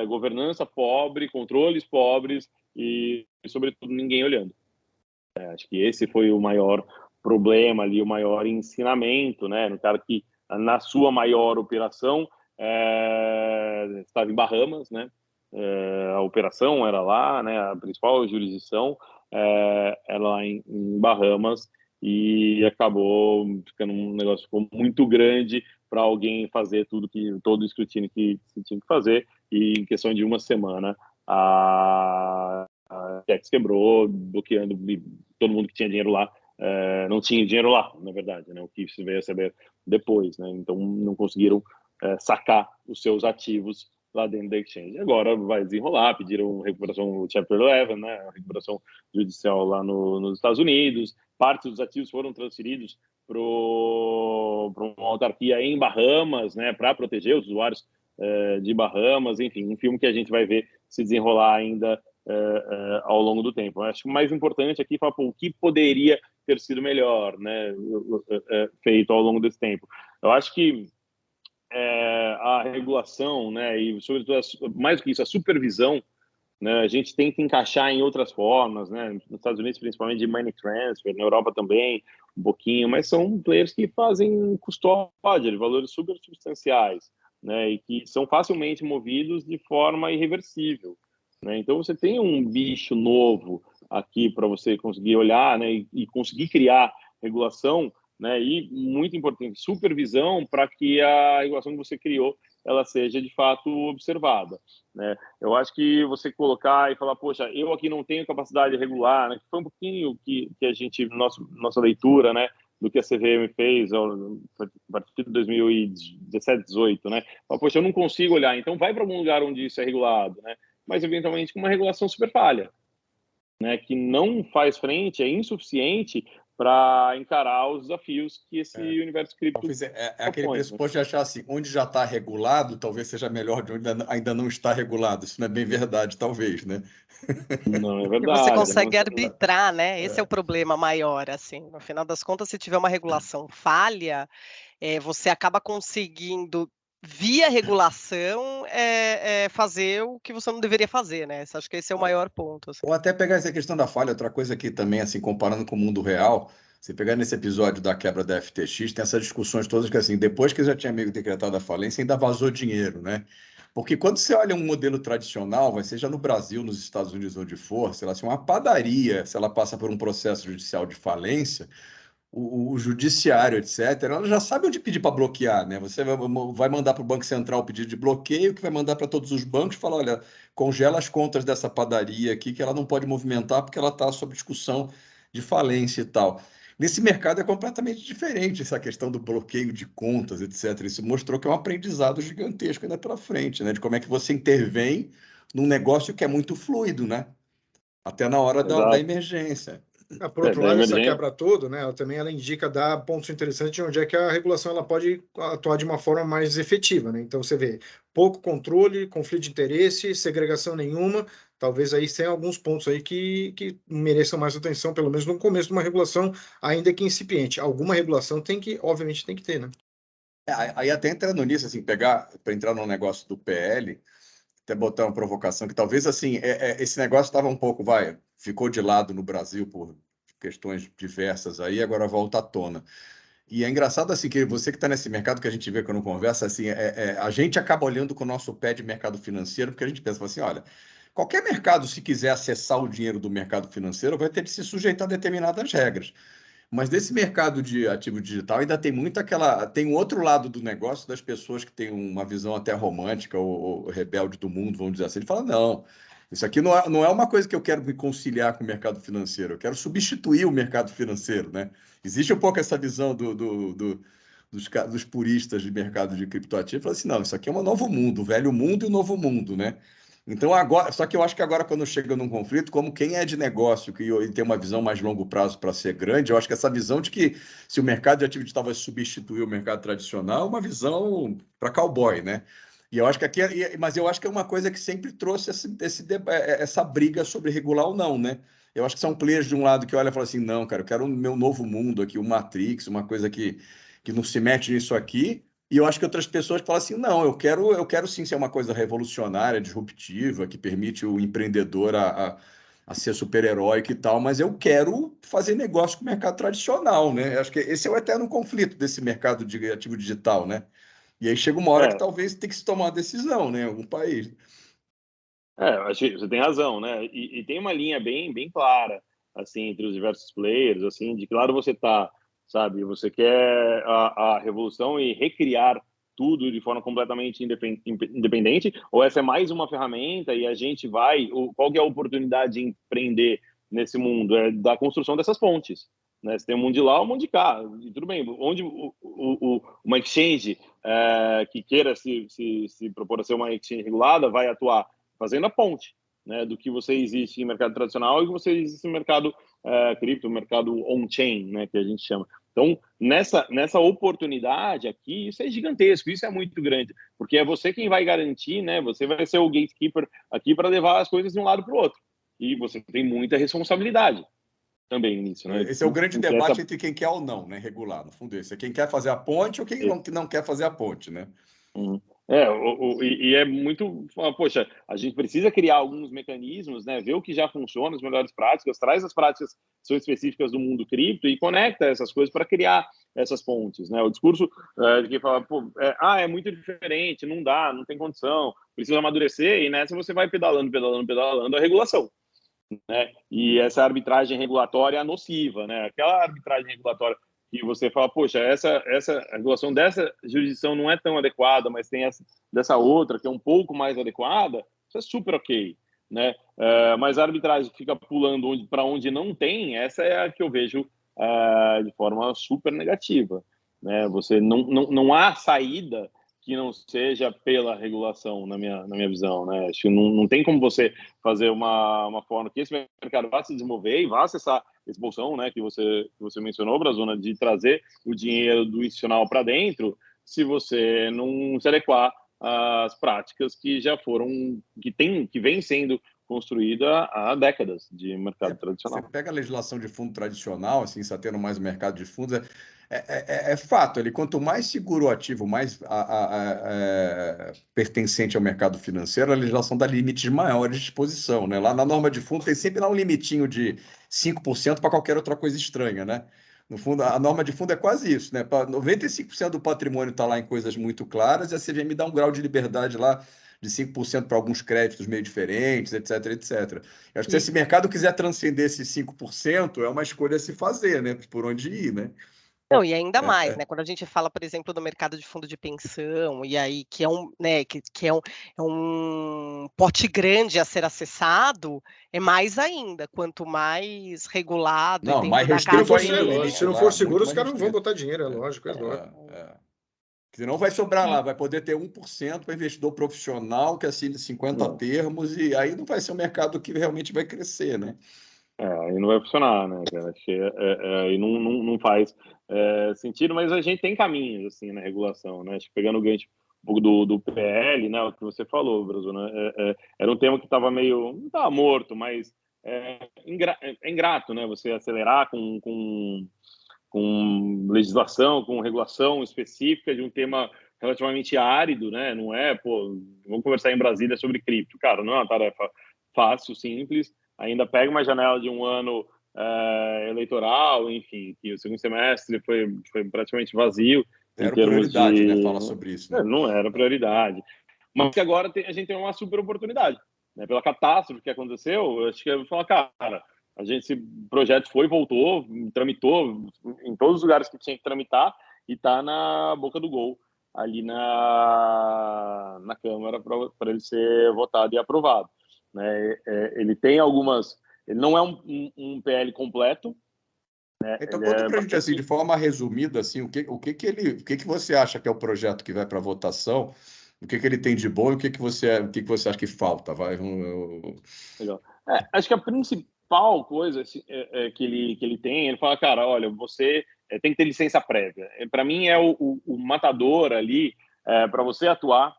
[SPEAKER 4] governança pobre, controles pobres e, sobretudo, ninguém olhando. Acho que esse foi o maior problema ali, o maior ensinamento, né? No cara que, na sua maior operação, estava em Bahamas, né? A operação era lá, né? A principal jurisdição era lá em Bahamas, e acabou ficando um negócio muito grande para alguém fazer todo o escrutínio que se tinha que fazer, e em questão de uma semana a FTX quebrou, bloqueando todo mundo que tinha dinheiro lá, não tinha dinheiro lá, na verdade, né? O que se veio a saber depois, né? Então não conseguiram sacar os seus ativos lá dentro da exchange. Agora vai desenrolar, pediram recuperação Chapter 11, né? Recuperação judicial lá nos Estados Unidos. Parte dos ativos foram transferidos para uma autarquia em Bahamas, né? Para proteger os usuários de Bahamas. Enfim, um filme que a gente vai ver se desenrolar ainda ao longo do tempo. Eu acho que o mais importante aqui é falar, o que poderia ter sido melhor, né? Feito ao longo desse tempo. Eu acho que a regulação, né, e sobretudo mais do que isso, a supervisão, né, a gente tenta encaixar em outras formas, né, nos Estados Unidos principalmente de money transfer, na Europa também um pouquinho, mas são players que fazem custódia de valores super substanciais, né, e que são facilmente movidos de forma irreversível, né. Então você tem um bicho novo aqui para você conseguir olhar, né, e conseguir criar regulação, né, e muito importante, supervisão para que a regulação que você criou ela seja de fato observada, né? Eu acho que você colocar e falar, poxa, eu aqui não tenho capacidade de regular, né? Foi um pouquinho que a gente, nossa leitura, né, do que a CVM fez a partir de 2017, 18, né? Fala, poxa, eu não consigo olhar, então vai para algum lugar onde isso é regulado, né? Mas eventualmente com uma regulação super falha, né, que não faz frente, é insuficiente para encarar os desafios que esse universo cripto
[SPEAKER 1] Talvez aquele
[SPEAKER 4] propõe, né?
[SPEAKER 1] pressuposto de achar assim, onde já está regulado, talvez seja melhor de onde ainda não está regulado. Isso não é bem verdade, talvez, né?
[SPEAKER 4] Não é
[SPEAKER 2] E você
[SPEAKER 4] verdade.
[SPEAKER 2] consegue arbitrar, né? Esse é o problema maior, assim. No final das contas, se tiver uma regulação falha, você acaba conseguindo, via regulação, fazer o que você não deveria fazer, né? Acho que esse é o maior ponto, assim.
[SPEAKER 1] Ou até pegar essa questão da falha, outra coisa que também, assim, comparando com o mundo real, você pegar nesse episódio da quebra da FTX, tem essas discussões todas que, assim, depois que já tinha meio decretado a falência, ainda vazou dinheiro, né? Porque quando você olha um modelo tradicional, vai seja no Brasil, nos Estados Unidos, onde for, sei lá, se uma padaria, se ela passa por um processo judicial de falência, o judiciário, etc., ela já sabe onde pedir para bloquear, né? Você vai mandar para o Banco Central o pedido de bloqueio, que vai mandar para todos os bancos e falar, olha, congela as contas dessa padaria aqui, que ela não pode movimentar porque ela está sob discussão de falência e tal. Nesse mercado é completamente diferente essa questão do bloqueio de contas, etc. Isso mostrou que é um aprendizado gigantesco ainda pela frente, né? De como é que você intervém num negócio que é muito fluido, né? Até na hora da
[SPEAKER 4] Exato.
[SPEAKER 1] emergência.
[SPEAKER 3] Por outro
[SPEAKER 4] Da
[SPEAKER 3] lado, essa
[SPEAKER 4] emergência.
[SPEAKER 3] quebra toda, né, ela indica dar pontos interessantes de onde é que a regulação ela pode atuar de uma forma mais efetiva, né? Então você vê pouco controle, conflito de interesse, segregação nenhuma. Talvez aí tenha alguns pontos aí que mereçam mais atenção, pelo menos no começo de uma regulação, ainda que incipiente. Alguma regulação obviamente tem que ter, né?
[SPEAKER 1] Aí até entrando nisso, assim, pegar para entrar no negócio do PL, até botar uma provocação que talvez assim esse negócio estava um pouco, ficou de lado no Brasil por questões diversas aí, agora volta à tona. E é engraçado assim que você que está nesse mercado que a gente vê quando conversa assim, a gente acaba olhando com o nosso pé de mercado financeiro, porque a gente pensa assim, olha, qualquer mercado, se quiser acessar o dinheiro do mercado financeiro, vai ter de se sujeitar a determinadas regras. Mas nesse mercado de ativo digital ainda tem muito tem um outro lado do negócio das pessoas que têm uma visão até romântica ou rebelde do mundo, vamos dizer assim. Ele fala, não, isso aqui não é uma coisa que eu quero me conciliar com o mercado financeiro, eu quero substituir o mercado financeiro, né? Existe um pouco essa visão dos puristas de mercado de criptoativos, fala assim, não, isso aqui é um novo mundo, o velho mundo e o novo mundo, né? Então, agora, só que eu acho que agora, quando chega num conflito, como quem é de negócio e tem uma visão mais longo prazo para ser grande, eu acho que essa visão de que se o mercado de ativo digital vai substituir o mercado tradicional é uma visão para cowboy, né? E eu acho que aqui, mas eu acho que é uma coisa que sempre trouxe essa briga sobre regular ou não, né? Eu acho que são players de um lado que olha e fala assim, não, cara, eu quero o meu novo mundo aqui, o Matrix, uma coisa que não se mete nisso aqui. E eu acho que outras pessoas falam assim, não, eu quero sim ser uma coisa revolucionária, disruptiva, que permite o empreendedor a ser super-heróico e tal, mas eu quero fazer negócio com o mercado tradicional, né? Eu acho que esse é o eterno conflito desse mercado de ativo digital, né? E aí chega uma hora que talvez tenha que se tomar uma decisão, né, em algum país.
[SPEAKER 4] Acho que você tem razão, né? E tem uma linha bem clara, assim, entre os diversos players, assim, de que lado você tá, sabe? Você quer a revolução e recriar tudo de forma completamente independente, ou essa é mais uma ferramenta e a gente qual que é a oportunidade de empreender nesse mundo? É da construção dessas pontes, né? Você tem um mundo de lá, um mundo de cá. E tudo bem, onde uma exchange que queira se propor a ser uma exchange regulada vai atuar fazendo a ponte, né, do que você existe em mercado tradicional e que você existe no mercado cripto, mercado on-chain, né, que a gente chama. Então, nessa oportunidade aqui, isso é gigantesco, isso é muito grande, porque é você quem vai garantir, né, você vai ser o gatekeeper aqui para levar as coisas de um lado para o outro. E você tem muita responsabilidade também nisso, né?
[SPEAKER 1] Esse é o grande debate entre quem quer ou não, né, regular, no fundo esse. É quem quer fazer a ponte ou quem não quer fazer a ponte, né?
[SPEAKER 4] E é muito... Poxa, a gente precisa criar alguns mecanismos, né? Ver o que já funciona, as melhores práticas, traz as práticas que são específicas do mundo cripto e conecta essas coisas para criar essas pontes, né? O discurso de quem fala, é muito diferente, não dá, não tem condição, precisa amadurecer, e nessa você vai pedalando a regulação, né? E essa arbitragem regulatória é nociva, né? Aquela arbitragem regulatória que você fala, poxa, essa regulação dessa jurisdição não é tão adequada, mas tem dessa outra que é um pouco mais adequada, isso é super ok, né? Mas a arbitragem que fica pulando para onde não tem, essa é a que eu vejo de forma super negativa, né? Você não há saída que não seja pela regulação, na minha visão, né? Acho que não tem como você fazer uma forma que esse mercado vá se desenvolver e vá acessar esse bolsão, né, que você mencionou, Brazona, de trazer o dinheiro do institucional para dentro, se você não se adequar às práticas que já foram, que vem sendo construída há décadas de mercado tradicional.
[SPEAKER 1] Você pega a legislação de fundo tradicional, assim, está tendo mais mercado de fundos, é fato, quanto mais seguro o ativo, mais pertencente ao mercado financeiro, a legislação dá limites maiores de exposição, né? Lá na norma de fundo tem sempre lá um limitinho de 5% para qualquer outra coisa estranha, né? No fundo, a norma de fundo é quase isso, né? 95% do patrimônio está lá em coisas muito claras e a CVM dá um grau de liberdade lá de 5% para alguns créditos meio diferentes, etc, etc. Eu acho que se esse mercado quiser transcender esses 5%, é uma escolha a se fazer, né? Por onde ir, né?
[SPEAKER 2] Não, e ainda mais, né? Quando a gente fala, por exemplo, do mercado de fundo de pensão, e aí que é né, que é um pote grande a ser acessado, é mais ainda, quanto mais regulado e
[SPEAKER 1] Não, mais
[SPEAKER 2] dentro da
[SPEAKER 1] restrito
[SPEAKER 2] casinha.
[SPEAKER 1] ainda.
[SPEAKER 3] Se não for seguro, os caras não vão botar dinheiro, é lógico, é lógico.
[SPEAKER 1] Senão vai sobrar lá, vai poder ter 1% para investidor profissional que assine 50 termos, e aí não vai ser um mercado que realmente vai crescer, né?
[SPEAKER 4] Aí não vai funcionar, né, cara? Acho que aí não faz sentido, mas a gente tem caminhos, assim, na regulação, né? Acho que pegando o gancho um pouco do PL, né, o que você falou, Brasil, né? Era um tema que estava meio... não estava morto, mas é ingrato, né? Você acelerar com legislação, com regulação específica de um tema relativamente árido, né? Não é, vamos conversar em Brasília sobre cripto. Cara, não é uma tarefa fácil, simples. Ainda pega uma janela de um ano eleitoral, enfim, que o segundo semestre foi praticamente vazio.
[SPEAKER 1] Era prioridade, né? Fala sobre isso, né?
[SPEAKER 4] Não era prioridade. Mas que agora a gente tem uma super oportunidade, né? Pela catástrofe que aconteceu, eu acho que eu vou falar, cara, esse projeto voltou, tramitou em todos os lugares que tinha que tramitar e está na boca do gol, ali na Câmara, para ele ser votado e aprovado, né? Ele tem algumas... Ele não é um PL completo, né?
[SPEAKER 1] Então, conta para a gente, assim, de forma resumida, assim, o que você acha que é o projeto que vai para votação, o que ele tem de bom e o que você acha que falta?
[SPEAKER 4] Legal. Acho que a principal coisa que ele tem, ele fala, cara, olha, você tem que ter licença prévia. Para mim é o matador ali para você atuar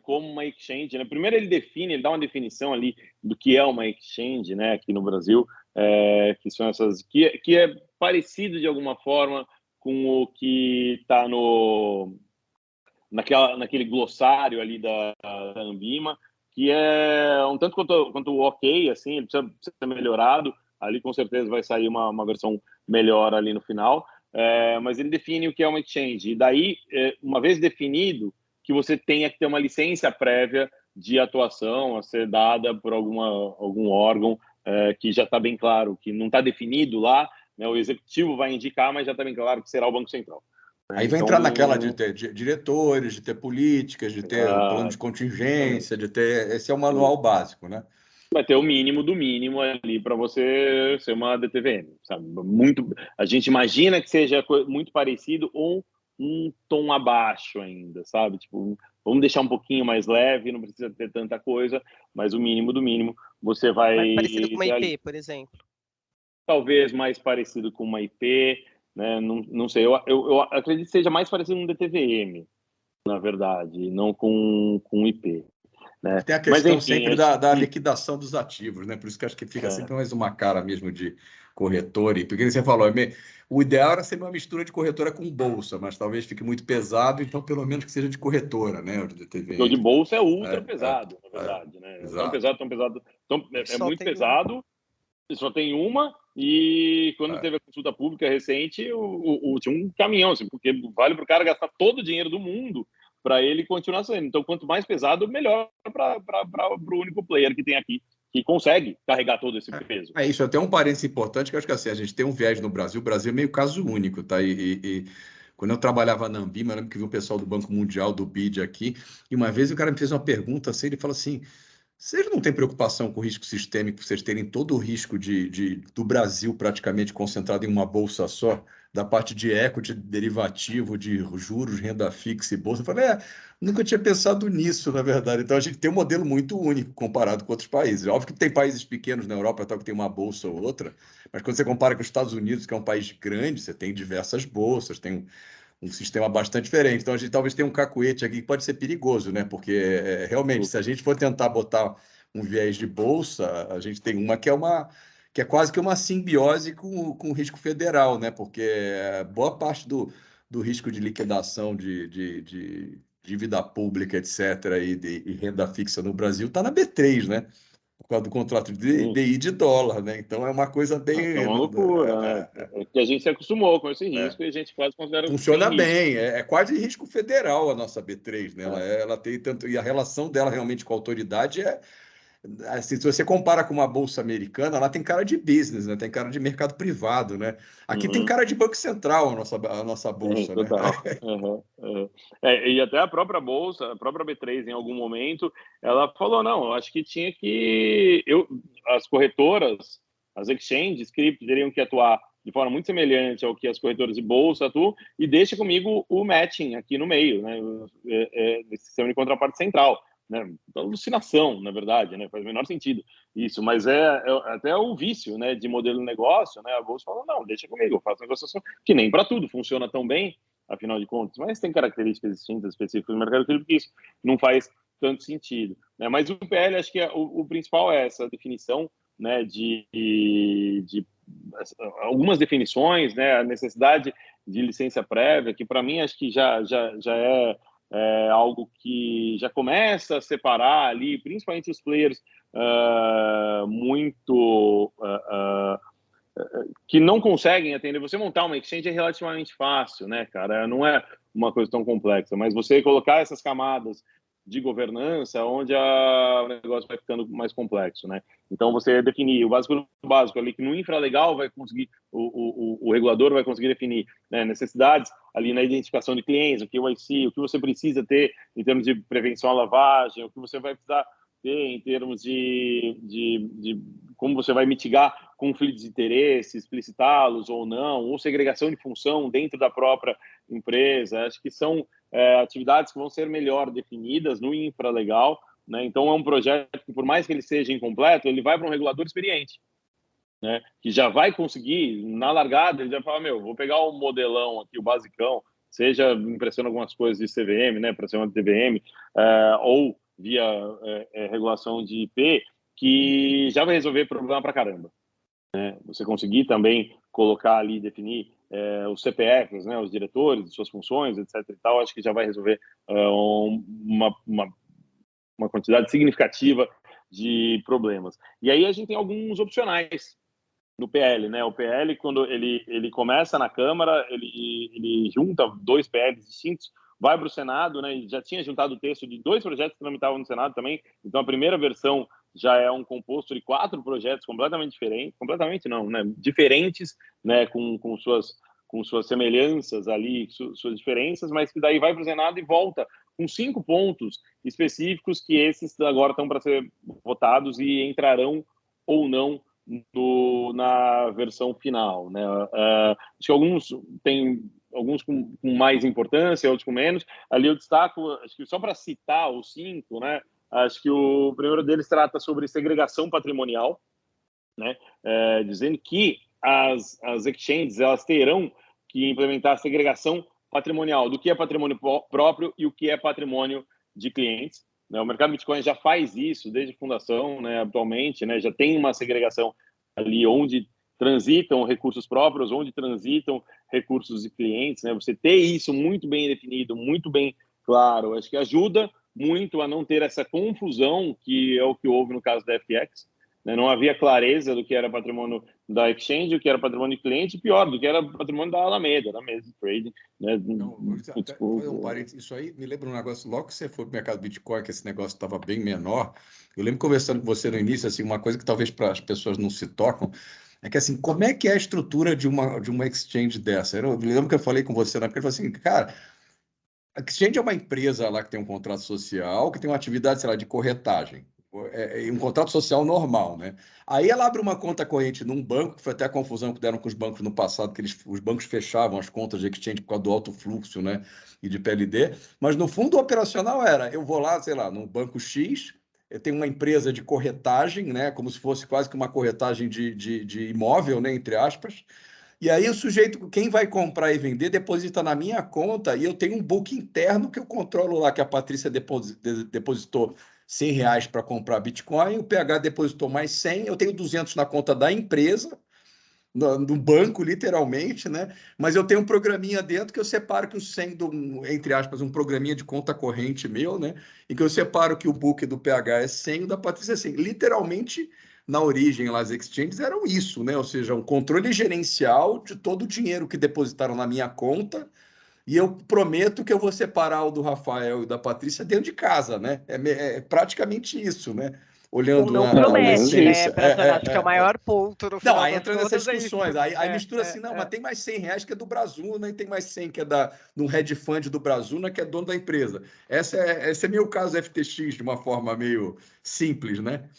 [SPEAKER 4] como uma exchange, né? Primeiro ele dá uma definição ali do que é uma exchange, né? Aqui no Brasil, que são essas que é parecido de alguma forma com o que está naquele glossário ali da Anbima, que é um tanto quanto ok, assim, ele precisa ser melhorado. Ali com certeza vai sair uma versão melhor ali no final, mas ele define o que é uma exchange. E daí, uma vez definido, que você tenha que ter uma licença prévia de atuação a ser dada por algum órgão que já está bem claro, que não está definido lá, né? O executivo vai indicar, mas já está bem claro que será o Banco Central.
[SPEAKER 1] Aí vai entrar naquela de ter diretores, de ter políticas, de ter plano de contingência, de ter... Esse é o manual básico, né?
[SPEAKER 4] Vai ter o mínimo do mínimo ali para você ser uma DTVM, sabe? Muito, a gente imagina que seja muito parecido ou um tom abaixo ainda, sabe? Tipo, vamos deixar um pouquinho mais leve, não precisa ter tanta coisa, mas o mínimo do mínimo você vai
[SPEAKER 2] Mais parecido com uma
[SPEAKER 4] ter ali.
[SPEAKER 2] IP, por exemplo.
[SPEAKER 4] Talvez mais parecido com uma IP, né? Não sei, eu acredito que seja mais parecido com um DTVM, na verdade, não com IP. Né?
[SPEAKER 1] Tem a
[SPEAKER 4] Mas
[SPEAKER 1] questão
[SPEAKER 4] enfim,
[SPEAKER 1] sempre da liquidação dos ativos, né? Por isso que acho que fica sempre mais uma cara mesmo de corretora. E porque você falou, o ideal era ser uma mistura de corretora com bolsa, mas talvez fique muito pesado, então pelo menos que seja de corretora, né? O de
[SPEAKER 4] porque o de
[SPEAKER 1] TVM.
[SPEAKER 4] bolsa é ultra pesado, na verdade, né? Tão
[SPEAKER 1] Exato.
[SPEAKER 4] pesado, tão pesado, é
[SPEAKER 2] Só
[SPEAKER 4] muito
[SPEAKER 2] tem uma.
[SPEAKER 4] pesado. Só tem uma, e quando
[SPEAKER 1] É.
[SPEAKER 4] teve a consulta pública recente, tinha um caminhão, assim, porque vale para o cara gastar todo o dinheiro do mundo para ele continuar sendo. Então, quanto mais pesado, melhor para o único player que tem aqui, que consegue carregar todo esse peso.
[SPEAKER 1] É isso, até um parênteses importante, que eu acho que assim, a gente tem um viés no Brasil, o Brasil é meio caso único, tá? E quando eu trabalhava na Ambima, eu lembro que vi um pessoal do Banco Mundial, do BID aqui, e uma vez o cara me fez uma pergunta assim, ele falou assim, vocês não têm preocupação com o risco sistêmico, vocês terem todo o risco do Brasil praticamente concentrado em uma bolsa só, da parte de equity, derivativo, de juros, renda fixa e bolsa? Eu falei, nunca tinha pensado nisso, na verdade. Então a gente tem um modelo muito único comparado com outros países. Óbvio que tem países pequenos na Europa, tal, que tem uma bolsa ou outra, mas quando você compara com os Estados Unidos, que é um país grande, você tem diversas bolsas, tem um sistema bastante diferente. Então, a gente talvez tenha um cacuete aqui que pode ser perigoso, né? Porque realmente, se a gente for tentar botar um viés de bolsa, a gente tem uma que é quase que uma simbiose com o risco federal, né? Porque boa parte do risco de liquidação de dívida pública, etc., e renda fixa no Brasil está na B3, né? Por causa do contrato de
[SPEAKER 4] Sim.
[SPEAKER 1] DI de dólar, né? Então é uma coisa
[SPEAKER 4] É
[SPEAKER 1] bem.
[SPEAKER 4] uma loucura, né? É que a gente se acostumou com esse
[SPEAKER 1] É.
[SPEAKER 4] risco e a gente quase considera sem
[SPEAKER 1] Funciona
[SPEAKER 4] risco.
[SPEAKER 1] bem, é quase risco federal a nossa B3, né?
[SPEAKER 4] É.
[SPEAKER 1] Ela tem tanto. E a relação dela realmente com a autoridade é. Assim, se você compara com uma bolsa americana, ela tem cara de business, né? Tem cara de mercado privado, né? Aqui tem
[SPEAKER 4] Uhum.
[SPEAKER 1] cara de Banco Central a nossa
[SPEAKER 4] Sim,
[SPEAKER 1] bolsa, né?
[SPEAKER 4] total. Uhum, uhum. E até a própria Bolsa, a própria B3, em algum momento, ela falou, não, eu acho que tinha que... as corretoras, as exchanges, cripto, teriam que atuar de forma muito semelhante ao que as corretoras de Bolsa atuam, e deixa comigo o matching aqui no meio, né? Esse sistema de contraparte central. Né? Alucinação, na verdade, né? Faz o menor sentido isso, mas até o vício, né, de modelo de negócio, né? A Bolsa falou, não, deixa comigo, eu faço negociação, que nem para tudo funciona tão bem, afinal de contas, mas tem características distintas, específicas do mercado cripto, que isso não faz tanto sentido, né? Mas o PL, acho que o principal é essa definição, né, de algumas definições, né, a necessidade de licença prévia, que para mim acho que já é algo que já começa a separar ali, principalmente os players muito que não conseguem atender. Você montar uma exchange é relativamente fácil, né, cara? Não é uma coisa tão complexa, mas você colocar essas camadas de governança, onde o negócio vai ficando mais complexo, né? Então, você definir o básico do básico ali, que no infralegal vai conseguir, o regulador vai conseguir definir, né, necessidades ali na identificação de clientes, o KYC, o que você precisa ter em termos de prevenção à lavagem, o que você vai precisar ter em termos de como você vai mitigar conflitos de interesse, explicitá-los ou não, ou segregação de função dentro da própria empresa. Acho que são atividades que vão ser melhor definidas no infralegal, né? Então, é um projeto que, por mais que ele seja incompleto, ele vai para um regulador experiente, né? Que já vai conseguir, na largada, ele já fala, vou pegar o modelão aqui, o basicão, seja impressiona algumas coisas de CVM, né, para ser uma TVM, ou via regulação de IP, que já vai resolver problema para caramba. Né? Você conseguir também colocar ali, definir os CPFs, né, os diretores, suas funções, etc. e tal, acho que já vai resolver uma quantidade significativa de problemas. E aí a gente tem alguns opcionais no PL, né? O PL, quando ele começa na Câmara, ele junta dois PLs distintos, vai para o Senado, né? E já tinha juntado o texto de 2 projetos que tramitavam no Senado também. Então, a primeira versão já é um composto de 4 projetos completamente diferentes, completamente não, né? Diferentes, né? Com suas semelhanças ali, suas diferenças, mas que daí vai para o Senado e volta com 5 pontos específicos que esses agora estão para ser votados e entrarão ou não na versão final, né? Acho que alguns têm com mais importância, outros com menos. Ali eu destaco, acho que só para citar os 5, né? Acho que o primeiro deles trata sobre segregação patrimonial, né? Dizendo que as exchanges elas terão que implementar a segregação patrimonial do que é patrimônio próprio e o que é patrimônio de clientes. Né? O mercado Bitcoin já faz isso desde a fundação, né? Atualmente, né? Já tem uma segregação ali onde transitam recursos próprios, onde transitam recursos de clientes. Né? Você ter isso muito bem definido, muito bem claro, acho que ajuda muito a não ter essa confusão que é o que houve no caso da FTX. Né? Não havia clareza do que era patrimônio da exchange, o que era patrimônio de cliente, e pior, do que era patrimônio da Alameda de trading. Né?
[SPEAKER 1] Isso aí me lembra um negócio, logo que você foi para o mercado Bitcoin, que esse negócio estava bem menor, eu lembro conversando com você no início, assim, uma coisa que talvez para as pessoas não se tocam, é que assim, como é que é a estrutura de uma exchange dessa? Eu lembro que eu falei com você na época, eu falei assim, cara, a exchange é uma empresa lá que tem um contrato social, que tem uma atividade, sei lá, de corretagem. Um contrato social normal, né? Aí ela abre uma conta corrente num banco, que foi até a confusão que deram com os bancos no passado, que os bancos fechavam as contas de exchange por causa do alto fluxo, né? E de PLD. Mas no fundo o operacional era, eu vou lá, sei lá, no banco X, eu tenho uma empresa de corretagem, né? Como se fosse quase que uma corretagem de imóvel, né? Entre aspas. E aí o sujeito, quem vai comprar e vender, deposita na minha conta e eu tenho um book interno que eu controlo lá, que a Patrícia depositou R$ 100 para comprar Bitcoin, o PH depositou mais 100, eu tenho 200 na conta da empresa, no banco, literalmente, né? Mas eu tenho um programinha dentro que eu separo que o 100, entre aspas, um programinha de conta corrente meu, né? E que eu separo que o book do PH é 100, o da Patrícia é 100. Literalmente, na origem, lá, as exchanges eram isso, né? Ou seja, um controle gerencial de todo o dinheiro que depositaram na minha conta, e eu prometo que eu vou separar o do Rafael e da Patrícia dentro de casa, né? É praticamente isso, né? Olhando
[SPEAKER 2] não
[SPEAKER 1] a
[SPEAKER 2] promete, né,
[SPEAKER 1] essência.
[SPEAKER 2] Brazana? Acho que é o maior ponto no
[SPEAKER 1] Não,
[SPEAKER 2] final
[SPEAKER 1] aí
[SPEAKER 2] das
[SPEAKER 1] entra nessas
[SPEAKER 2] contas é isso.
[SPEAKER 1] discussões, aí mistura assim, não, mas tem mais R$ 100 que é do Brazuna e tem mais 100 que é de um hedge fund do Brazuna que é dono da empresa. Esse é meu caso FTX, de uma forma meio simples, né?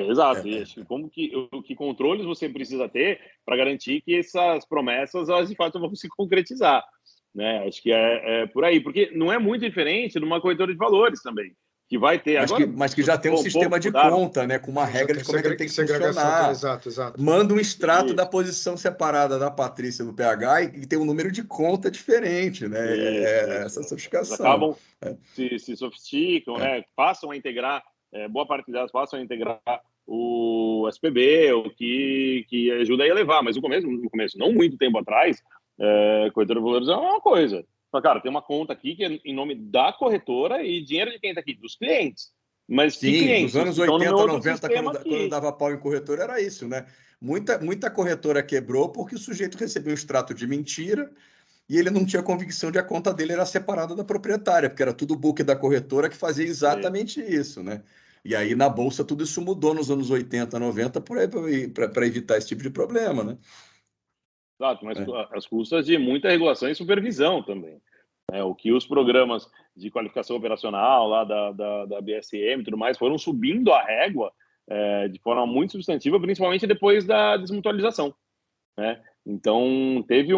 [SPEAKER 4] Exato. E acho que que controles você precisa ter para garantir que essas promessas, elas de fato vão se concretizar, né? Acho que é por aí, porque não é muito diferente de uma corretora de valores também, que vai ter agora.
[SPEAKER 1] Mas que já tem um sistema de conta, né? Com uma regra de como é que ele tem que funcionar.
[SPEAKER 3] Exato.
[SPEAKER 1] Manda um extrato
[SPEAKER 4] Isso.
[SPEAKER 1] da posição separada da Patrícia do PH e tem um número de conta diferente, né? Essa sofisticação.
[SPEAKER 4] Eles acabam se sofisticam, né? Passam a integrar, boa parte delas passam a integrar o SPB, o que ajuda a elevar. Mas no começo, não muito tempo atrás, corretora de valores é uma coisa. Mas, cara, tem uma conta aqui que é em nome da corretora e dinheiro de quem está aqui? Dos clientes. Mas
[SPEAKER 1] sim,
[SPEAKER 4] que clientes?
[SPEAKER 1] nos anos
[SPEAKER 4] Então,
[SPEAKER 1] 80,
[SPEAKER 4] no meu
[SPEAKER 1] 90, quando eu dava pau em corretora, era isso, né? Muita corretora quebrou porque o sujeito recebeu um extrato de mentira e ele não tinha convicção de a conta dele era separada da proprietária, porque era tudo book da corretora que fazia exatamente isso, né? E aí na Bolsa tudo isso mudou nos anos 80, 90 para evitar esse tipo de problema, né?
[SPEAKER 4] Exato, mas as custas de muita regulação e supervisão também. O que os programas de qualificação operacional lá da BSM e tudo mais foram subindo a régua de forma muito substantiva, principalmente depois da desmutualização, né? Então, teve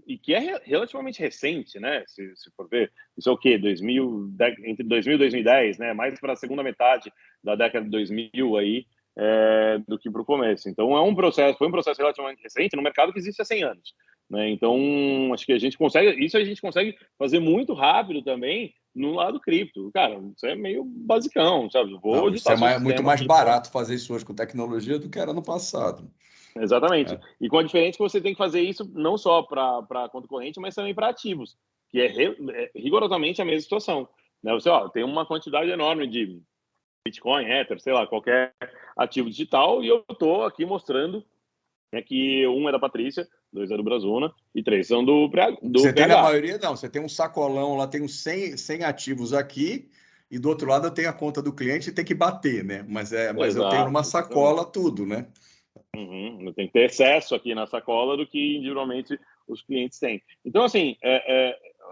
[SPEAKER 4] e que é relativamente recente, né? Se for ver, isso é o quê? Entre 2000 e 2010, né? Mais para a segunda metade da década de 2000 aí, do que para o começo. Então, foi um processo relativamente recente no mercado que existe há 100 anos. Né? Então, acho que a gente consegue fazer muito rápido também no lado cripto. Cara, isso é meio basicão, sabe?
[SPEAKER 1] Isso é muito mais barato fazer isso hoje com tecnologia do que era no passado.
[SPEAKER 4] Exatamente. E com a diferença que você tem que fazer isso não só para conta corrente, mas também para ativos, que é rigorosamente a mesma situação. Né? Você tem uma quantidade enorme de Bitcoin, Ether, sei lá, qualquer ativo digital, e eu estou aqui mostrando que 1 é da Patrícia, 2 é do Brazuna e 3 são do
[SPEAKER 1] Você
[SPEAKER 4] PH.
[SPEAKER 1] tem na maioria, não. Você tem um sacolão lá, tem uns 100 ativos aqui, e do outro lado eu tenho a conta do cliente e tem que bater, né? Mas eu tenho numa sacola tudo, né?
[SPEAKER 4] Eu tenho que ter excesso aqui na sacola do que individualmente os clientes têm. Então, assim,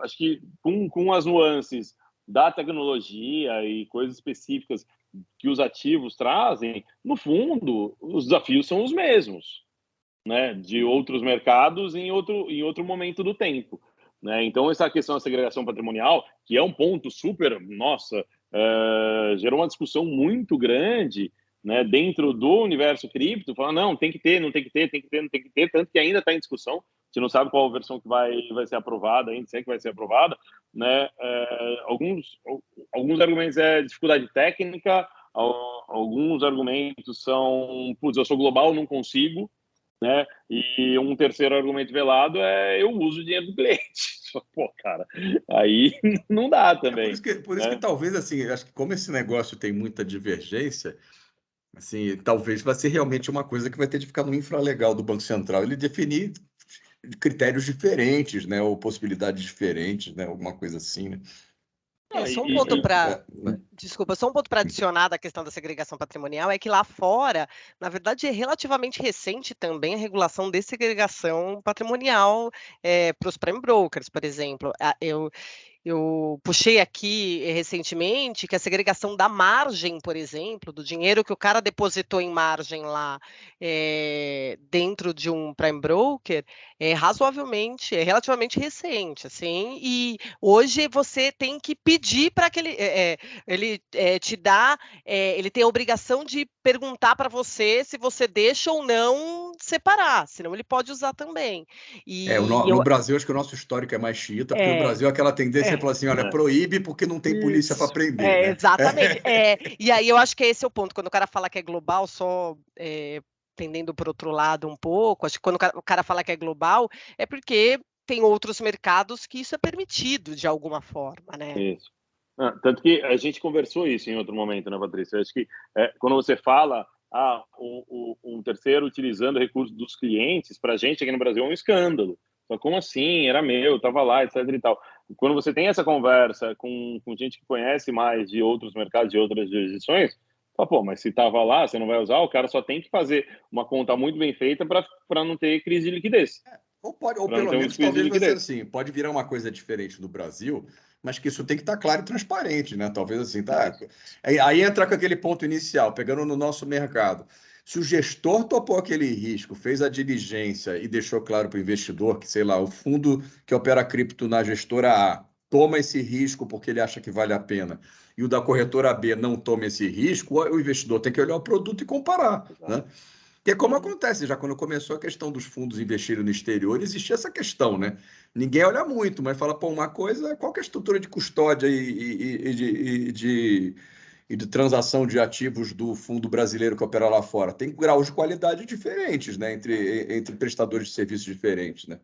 [SPEAKER 4] acho que com as nuances da tecnologia e coisas específicas que os ativos trazem, no fundo, os desafios são os mesmos, né, de outros mercados em outro momento do tempo, né? Então, essa questão da segregação patrimonial, que é um ponto super, nossa, gerou uma discussão muito grande, né, dentro do universo cripto, falando, não, tem que ter, não tem que ter, tem que ter, não tem que ter, tanto que ainda está em discussão, a gente não sabe qual a versão que vai ser aprovada ainda, se é que vai ser aprovada, né? Alguns argumentos é dificuldade técnica, alguns argumentos são, putz, eu sou global, não consigo, né? E um terceiro argumento velado é eu uso o dinheiro do cliente. Pô, cara, aí não dá também.
[SPEAKER 1] Por isso que talvez, assim, acho que como esse negócio tem muita divergência, assim, talvez vai ser realmente uma coisa que vai ter de ficar no infralegal do Banco Central, ele definir critérios diferentes, né, ou possibilidades diferentes, né, alguma coisa assim, né?
[SPEAKER 2] Só um ponto para desculpa, só um ponto para adicionar da questão da segregação patrimonial é que lá fora, na verdade, é relativamente recente também a regulação de segregação patrimonial para os prime brokers, por exemplo. Eu puxei aqui recentemente que a segregação da margem, por exemplo, do dinheiro que o cara depositou em margem lá dentro de um prime broker é relativamente recente, assim, e hoje você tem que pedir para que ele te dá, ele tem a obrigação de perguntar para você se você deixa ou não separar, senão ele pode usar também.
[SPEAKER 1] No Brasil, acho que o nosso histórico é mais xiita, porque no Brasil aquela tendência é falar assim, olha, proíbe porque não tem polícia para prender, né?
[SPEAKER 2] Exatamente. E aí eu acho que esse é o ponto, quando o cara fala que é global, só tendendo por outro lado um pouco, acho que quando o cara fala que é global, é porque tem outros mercados que isso é permitido de alguma forma, né?
[SPEAKER 4] Isso. Tanto que a gente conversou isso em outro momento, né, Patrícia? Acho que quando você fala um terceiro utilizando recursos dos clientes, para a gente aqui no Brasil é um escândalo. Só como assim? Era meu, estava lá, etc e tal. Quando você tem essa conversa com gente que conhece mais de outros mercados, de outras jurisdições, fala, pô, mas se estava lá, você não vai usar, o cara só tem que fazer uma conta muito bem feita para não ter crise de liquidez.
[SPEAKER 1] Ou pelo menos, talvez vai ser assim, pode virar uma coisa diferente do Brasil, mas que isso tem que estar claro e transparente, né? Talvez assim, tá? Aí entra com aquele ponto inicial, pegando no nosso mercado. Se o gestor topou aquele risco, fez a diligência e deixou claro para o investidor que, sei lá, o fundo que opera cripto na gestora A toma esse risco porque ele acha que vale a pena, e o da corretora B não toma esse risco, o investidor tem que olhar o produto e comparar, né? Que é como acontece, já quando começou a questão dos fundos investirem no exterior, existia essa questão, né? Ninguém olha muito, mas fala, pô, uma coisa, qual que é a estrutura de custódia e de transação de ativos do fundo brasileiro que opera lá fora? Tem graus de qualidade diferentes, né? Entre prestadores de serviços diferentes, né?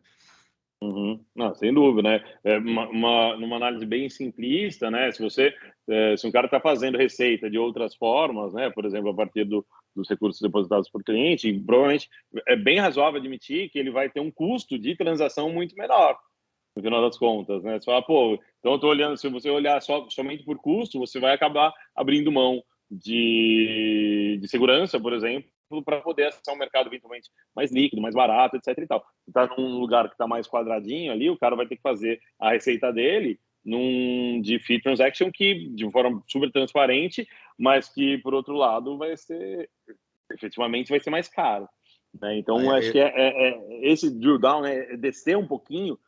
[SPEAKER 4] Uhum. Não, sem dúvida, né? Numa análise bem simplista, né? Se um cara está fazendo receita de outras formas, né? Por exemplo, a partir dos recursos depositados por cliente, provavelmente é bem razoável admitir que ele vai ter um custo de transação muito menor, no final das contas, né? Você fala, pô, então eu estou olhando, se você olhar somente por custo, você vai acabar abrindo mão de segurança, por exemplo, para poder acessar um mercado eventualmente mais líquido, mais barato, etc e tal. Se está num lugar que está mais quadradinho ali, o cara vai ter que fazer a receita dele de fee transaction que de forma super transparente, mas que por outro lado efetivamente vai ser mais caro, né? Então acho que esse drill down, né, descer um pouquinho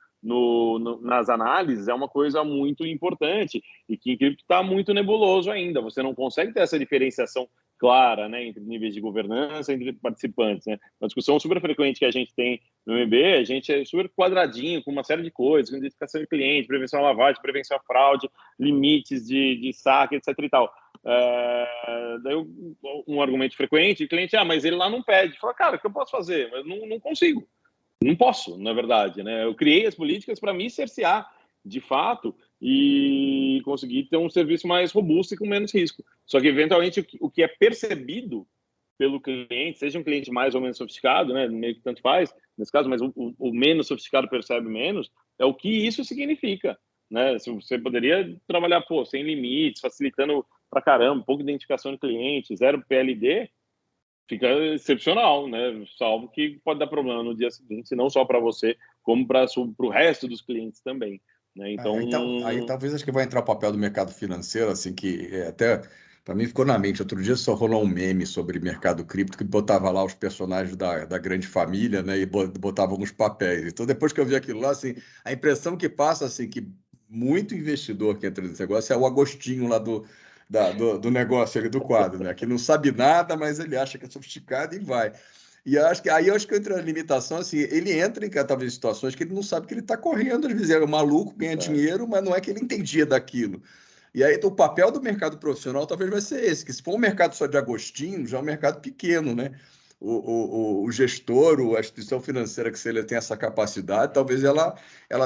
[SPEAKER 4] nas análises é uma coisa muito importante e que em cripto está muito nebuloso ainda. Você não consegue ter essa diferenciação clara, né, entre níveis de governança, entre participantes, né? Uma discussão super frequente que a gente tem no MB, a gente é super quadradinho com uma série de coisas, identificação de cliente, prevenção à lavagem, prevenção à fraude, limites de saque, etc e tal. Daí um argumento frequente, o cliente, mas ele lá não pede. Fala, cara, o que eu posso fazer? Eu não consigo. Não posso, na verdade, né? Eu criei as políticas para me cercear, de fato, e conseguir ter um serviço mais robusto e com menos risco. Só que, eventualmente, o que é percebido pelo cliente, seja um cliente mais ou menos sofisticado, né? Meio que tanto faz, nesse caso, mas o menos sofisticado percebe menos, é o que isso significa, né? Se você poderia trabalhar, sem limites, facilitando pra caramba, pouca identificação de cliente, zero PLD, fica excepcional, né? Salvo que pode dar problema no dia seguinte, não só para você, como para o resto dos clientes também, né? Então,
[SPEAKER 1] Então, aí talvez acho que vai entrar o papel do mercado financeiro, assim, que até para mim ficou na mente. Outro dia só rolou um meme sobre mercado cripto que botava lá os personagens da grande família, né, e botava alguns papéis. Então, depois que eu vi aquilo lá, assim, a impressão que passa, assim, que muito investidor que entra nesse negócio é o Agostinho lá do negócio ali, do quadro, né, que não sabe nada, mas ele acha que é sofisticado e vai. E eu acho que entra a limitação, assim, ele entra em talvez situações que ele não sabe que ele está correndo, às vezes é um maluco, ganha dinheiro, mas não é que ele entendia daquilo. E aí o papel do mercado profissional talvez vai ser esse, que se for um mercado só de Agostinho, já é um mercado pequeno, né? O gestor, a instituição financeira que se ele tem essa capacidade, talvez ela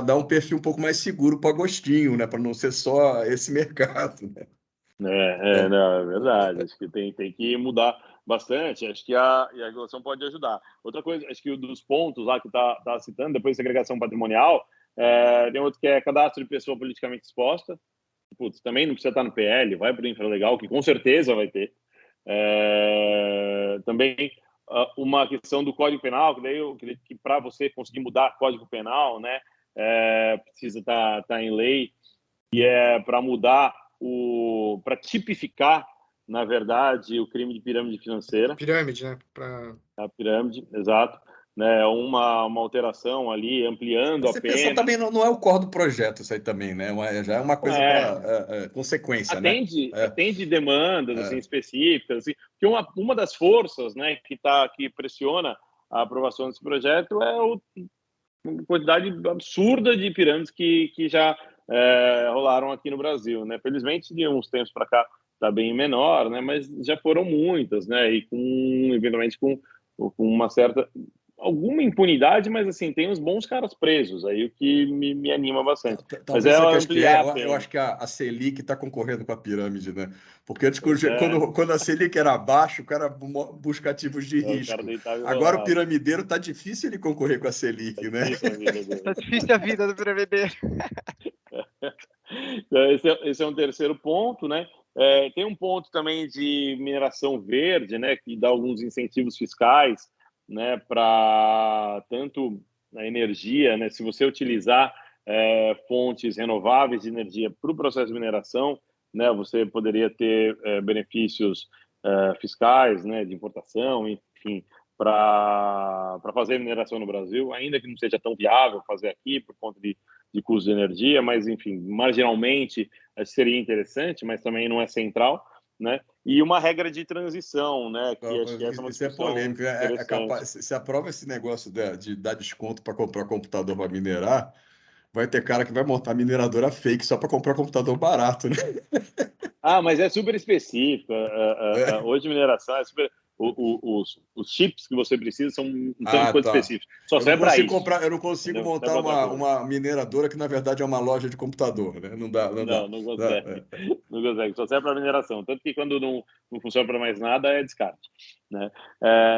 [SPEAKER 1] dá um perfil um pouco mais seguro para o Agostinho, né? Para não ser só esse mercado, né? Então,
[SPEAKER 4] não, é verdade. Acho que tem que mudar bastante. Acho que a regulação pode ajudar. Outra coisa, acho que um dos pontos lá que tá citando, depois de segregação patrimonial, tem outro que é cadastro de pessoa politicamente exposta. Putz, também não precisa estar no PL, vai para o infralegal, que com certeza vai ter. Também uma questão do Código Penal, que daí eu acredito que para você conseguir mudar Código Penal, né, precisa estar em lei, e para mudar para tipificar, na verdade, o crime de pirâmide financeira.
[SPEAKER 3] Pirâmide, né?
[SPEAKER 4] A pirâmide, exato. Né, uma alteração ali, ampliando a
[SPEAKER 1] você pensar
[SPEAKER 4] pena.
[SPEAKER 1] também não é o core do projeto, isso aí também, né? Já é uma coisa para consequência, né?
[SPEAKER 4] Atende demandas assim, específicas, assim, porque uma das forças, né, que pressiona a aprovação desse projeto é uma quantidade absurda de pirâmides que já rolaram aqui no Brasil, né? Felizmente, de uns tempos para cá está bem menor, né? Mas já foram muitas, né? E eventualmente com uma certa alguma impunidade, mas assim tem uns bons caras presos aí, o que me anima bastante. Mas
[SPEAKER 1] Talvez a questão
[SPEAKER 4] ampliar a
[SPEAKER 1] eu
[SPEAKER 4] pena.
[SPEAKER 1] acho que a Selic está concorrendo com a pirâmide, né? Porque antes, quando a Selic era baixa, o cara busca ativos de
[SPEAKER 4] O cara
[SPEAKER 1] risco.
[SPEAKER 4] deitava e
[SPEAKER 1] Agora o
[SPEAKER 4] rolava.
[SPEAKER 1] piramideiro está difícil ele concorrer com a
[SPEAKER 4] Tá
[SPEAKER 1] Selic, né?
[SPEAKER 4] difícil a vida dele.
[SPEAKER 2] Tá difícil a vida do piramideiro.
[SPEAKER 4] Então, esse é um terceiro ponto, né? Tem um ponto também de mineração verde, né? Que dá alguns incentivos fiscais, né? Para tanto a energia, né? Se você utilizar fontes renováveis de energia para o processo de mineração, né? Você poderia ter benefícios fiscais, né? De importação, enfim, para fazer mineração no Brasil, ainda que não seja tão viável fazer aqui por conta de custo de energia, mas, enfim, marginalmente seria interessante, mas também não é central, né? E uma regra de transição, né? Que acho que essa é uma
[SPEAKER 1] Isso é
[SPEAKER 4] discussão
[SPEAKER 1] polêmico.
[SPEAKER 4] interessante.
[SPEAKER 1] Se aprova esse negócio de dar desconto para comprar computador para minerar, vai ter cara que vai montar mineradora fake só para comprar computador barato, né?
[SPEAKER 4] Mas é super específico. Hoje, mineração é super. Os chips que você precisa são um tanto quanto
[SPEAKER 1] Tá.
[SPEAKER 4] específicos. Só serve para isso.
[SPEAKER 1] Eu não consigo
[SPEAKER 4] Entendeu? Serve
[SPEAKER 1] montar
[SPEAKER 4] para outra coisa.
[SPEAKER 1] uma mineradora que, na verdade, é uma loja de computador, né? Não dá, não dá.
[SPEAKER 4] Não consegue. Não consegue. Só serve para mineração. Tanto que quando não funciona para mais nada, é descarte. Né?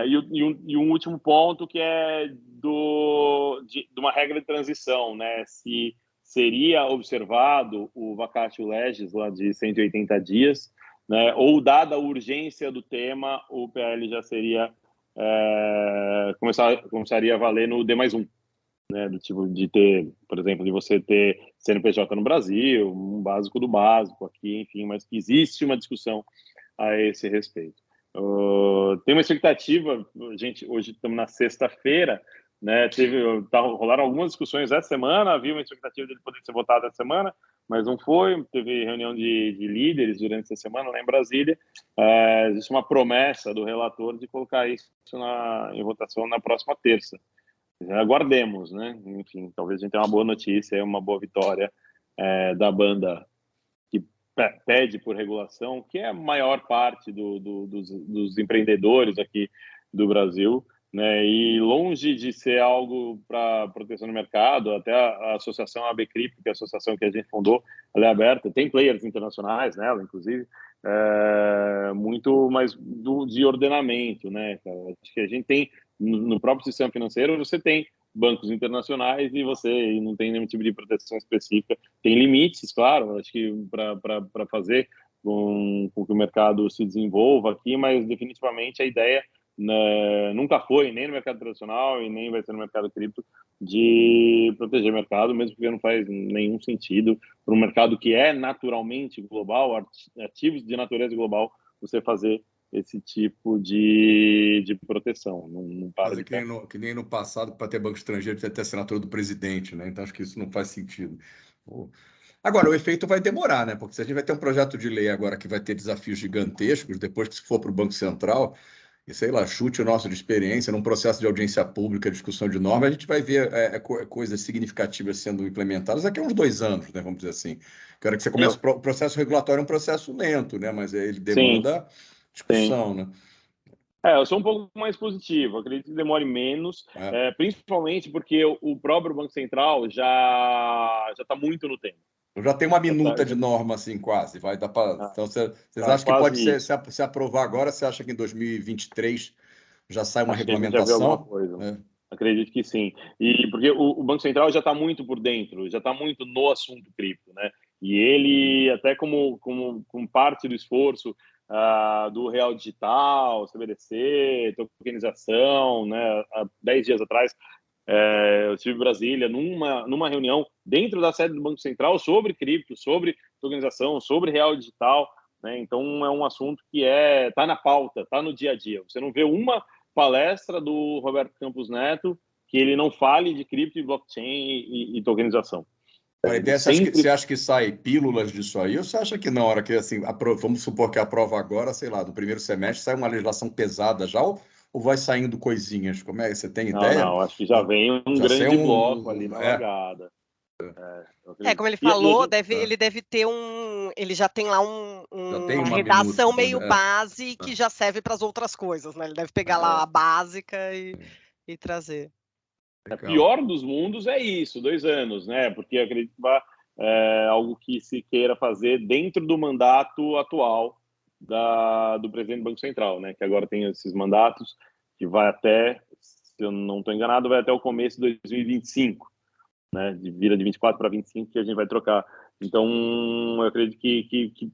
[SPEAKER 4] E um último ponto que é de uma regra de transição, né? Se seria observado o vacatio legis lá de 180 dias, né? Ou dada a urgência do tema, o PL já seria começaria a valer no D+1. Né, do tipo de ter, por exemplo, de você ter CNPJ no Brasil, um básico do básico aqui, enfim, mas que existe uma discussão a esse respeito. Tem uma expectativa, gente, hoje estamos na sexta-feira, né, rolaram algumas discussões essa semana, havia uma expectativa dele poder ser votado essa semana, mas não foi, teve reunião de líderes durante essa semana lá em Brasília, existe uma promessa do relator de colocar isso em votação na próxima terça. Aguardemos, né? Enfim, talvez a gente tenha uma boa notícia, uma boa vitória da banda que pede por regulação, que é a maior parte dos empreendedores aqui do Brasil, né? E longe de ser algo para proteção do mercado, até a associação ABCRIP, que é a associação que a gente fundou, ela é aberta, tem players internacionais nela, inclusive, muito mais de ordenamento, né? Acho que a gente tem no próprio sistema financeiro, você tem bancos internacionais e você não tem nenhum tipo de proteção específica. Tem limites, claro, acho que para fazer com que o mercado se desenvolva aqui, mas definitivamente a ideia nunca foi, nem no mercado tradicional e nem vai ser no mercado cripto, de proteger o mercado, mesmo porque não faz nenhum sentido para um mercado que é naturalmente global, ativos de natureza global, você fazer esse tipo de proteção. Não para
[SPEAKER 1] Mas que nem no passado, para ter banco estrangeiro, tinha que ter assinatura do presidente, né? Então, acho que isso não faz sentido. Agora, o efeito vai demorar, né? Porque se a gente vai ter um projeto de lei agora que vai ter desafios gigantescos, depois que se for para o Banco Central, e sei lá, chute o nosso de experiência, num processo de audiência pública, discussão de norma, a gente vai ver coisas significativas sendo implementadas daqui a uns 2 anos, né? Vamos dizer assim. Que hora que você começa, o processo regulatório é um processo lento, né? Mas ele demanda discussão, né?
[SPEAKER 4] Eu sou um pouco mais positivo, acredito que demore menos, principalmente porque o próprio Banco Central já está muito no tempo.
[SPEAKER 1] Eu já tenho uma minuta de norma, assim, quase. Vai dar para. Então, vocês acham que pode se aprovar agora? Você acha que em 2023 já sai uma regulamentação?
[SPEAKER 4] Já vê alguma coisa. Acredito que sim. E porque o Banco Central já está muito por dentro, já está muito no assunto cripto, né? E ele, até como parte do esforço do Real Digital, CBDC, tokenização, né? Há 10 dias atrás, eu estive em Brasília numa reunião dentro da sede do Banco Central sobre cripto, sobre tokenização, sobre Real Digital, né? Então, é um assunto que está na pauta, está no dia a dia. Você não vê uma palestra do Roberto Campos Neto que ele não fale de cripto e blockchain e tokenização.
[SPEAKER 1] A ideia, você acha que sai pílulas disso aí, ou você acha que na hora que, assim, vamos supor que aprova agora, sei lá, no primeiro semestre, sai uma legislação pesada já, ou vai saindo coisinhas? Como é? Você tem ideia?
[SPEAKER 4] Não, acho que já vem um grande bloco ali na largada.
[SPEAKER 2] Como ele falou, ele deve ter ele já tem lá uma redação meio base que já serve para as outras coisas, né? Ele deve pegar lá a básica e trazer.
[SPEAKER 4] O pior dos mundos é isso, 2 anos, né? Porque eu acredito que vai algo que se queira fazer dentro do mandato atual do presidente do Banco Central, né? Que agora tem esses mandatos que vai até, se eu não estou enganado, vai até o começo de 2025. Né, vira de 24 para 25 que a gente vai trocar. Então, eu acredito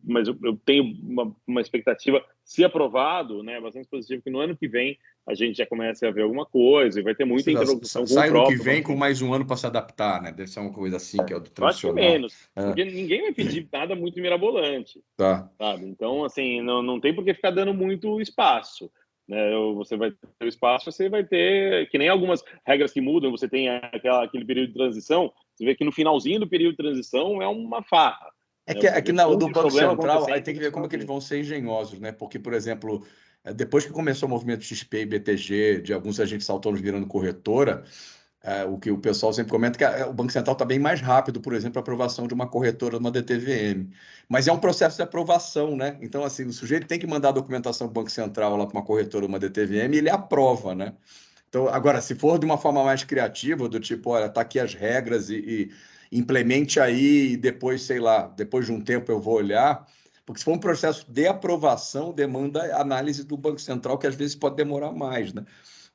[SPEAKER 4] mas eu tenho uma expectativa, se aprovado, né, bastante positivo, que no ano que vem a gente já comece a ver alguma coisa e vai ter muita interlocução com o próprio.
[SPEAKER 1] Sai no que vem com mais um ano para se adaptar, né? Deve ser uma coisa assim, que é o tradicional.
[SPEAKER 4] Acho que menos, porque ninguém vai pedir nada muito mirabolante, sabe? Então, assim, não tem por que ficar dando muito espaço. Né, você vai ter espaço, você vai ter, que nem algumas regras que mudam, você tem aquele período de transição, você vê que no finalzinho do período de transição é uma farra.
[SPEAKER 1] Do Banco Central, aí tem que ver como que eles vão ser engenhosos, né? Porque, por exemplo, depois que começou o movimento XP e BTG, de alguns agentes autônomos virando corretora, o que o pessoal sempre comenta que o Banco Central está bem mais rápido, por exemplo, a aprovação de uma corretora, de uma DTVM. Mas é um processo de aprovação, né? Então, assim, o sujeito tem que mandar a documentação do Banco Central lá para uma corretora, uma DTVM, e ele aprova, né? Então, agora, se for de uma forma mais criativa, do tipo, olha, tá aqui as regras e implemente aí e depois, sei lá, depois de um tempo eu vou olhar, porque se for um processo de aprovação, demanda análise do Banco Central, que às vezes pode demorar mais, né?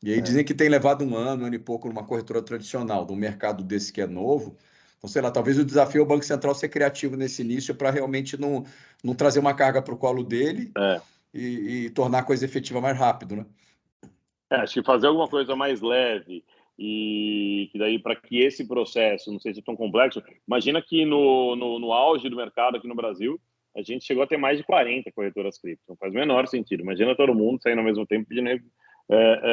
[SPEAKER 1] E aí dizem que tem levado um ano e pouco numa corretora tradicional, num mercado desse que é novo. Então, sei lá, talvez o desafio é o Banco Central ser criativo nesse início para realmente não trazer uma carga para o colo dele e tornar a coisa efetiva mais rápido, né?
[SPEAKER 4] Acho que fazer alguma coisa mais leve e que daí, para que esse processo não seja tão complexo, imagina que no auge do mercado aqui no Brasil, a gente chegou a ter mais de 40 corretoras cripto. Não faz o menor sentido. Imagina todo mundo saindo ao mesmo tempo pedindo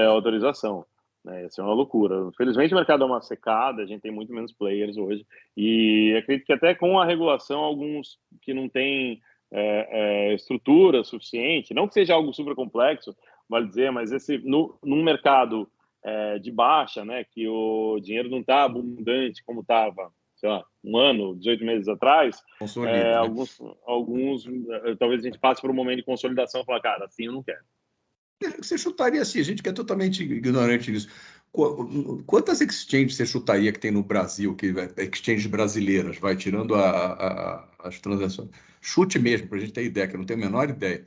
[SPEAKER 4] autorização. Né? Isso é uma loucura. Infelizmente, o mercado é uma secada, a gente tem muito menos players hoje. E acredito que até com a regulação, alguns que não têm estrutura suficiente, não que seja algo super complexo, vale dizer, mas num mercado de baixa, né, que o dinheiro não está abundante como estava, sei lá, um ano, 18 meses atrás, alguns talvez a gente passe por um momento de consolidação e falar, cara, assim eu não quero.
[SPEAKER 1] Você chutaria assim, a gente que é totalmente ignorante nisso. Quantas exchanges você chutaria que tem no Brasil, exchanges brasileiras, vai tirando as transações? Chute mesmo, para a gente ter ideia, que eu não tenho a menor ideia.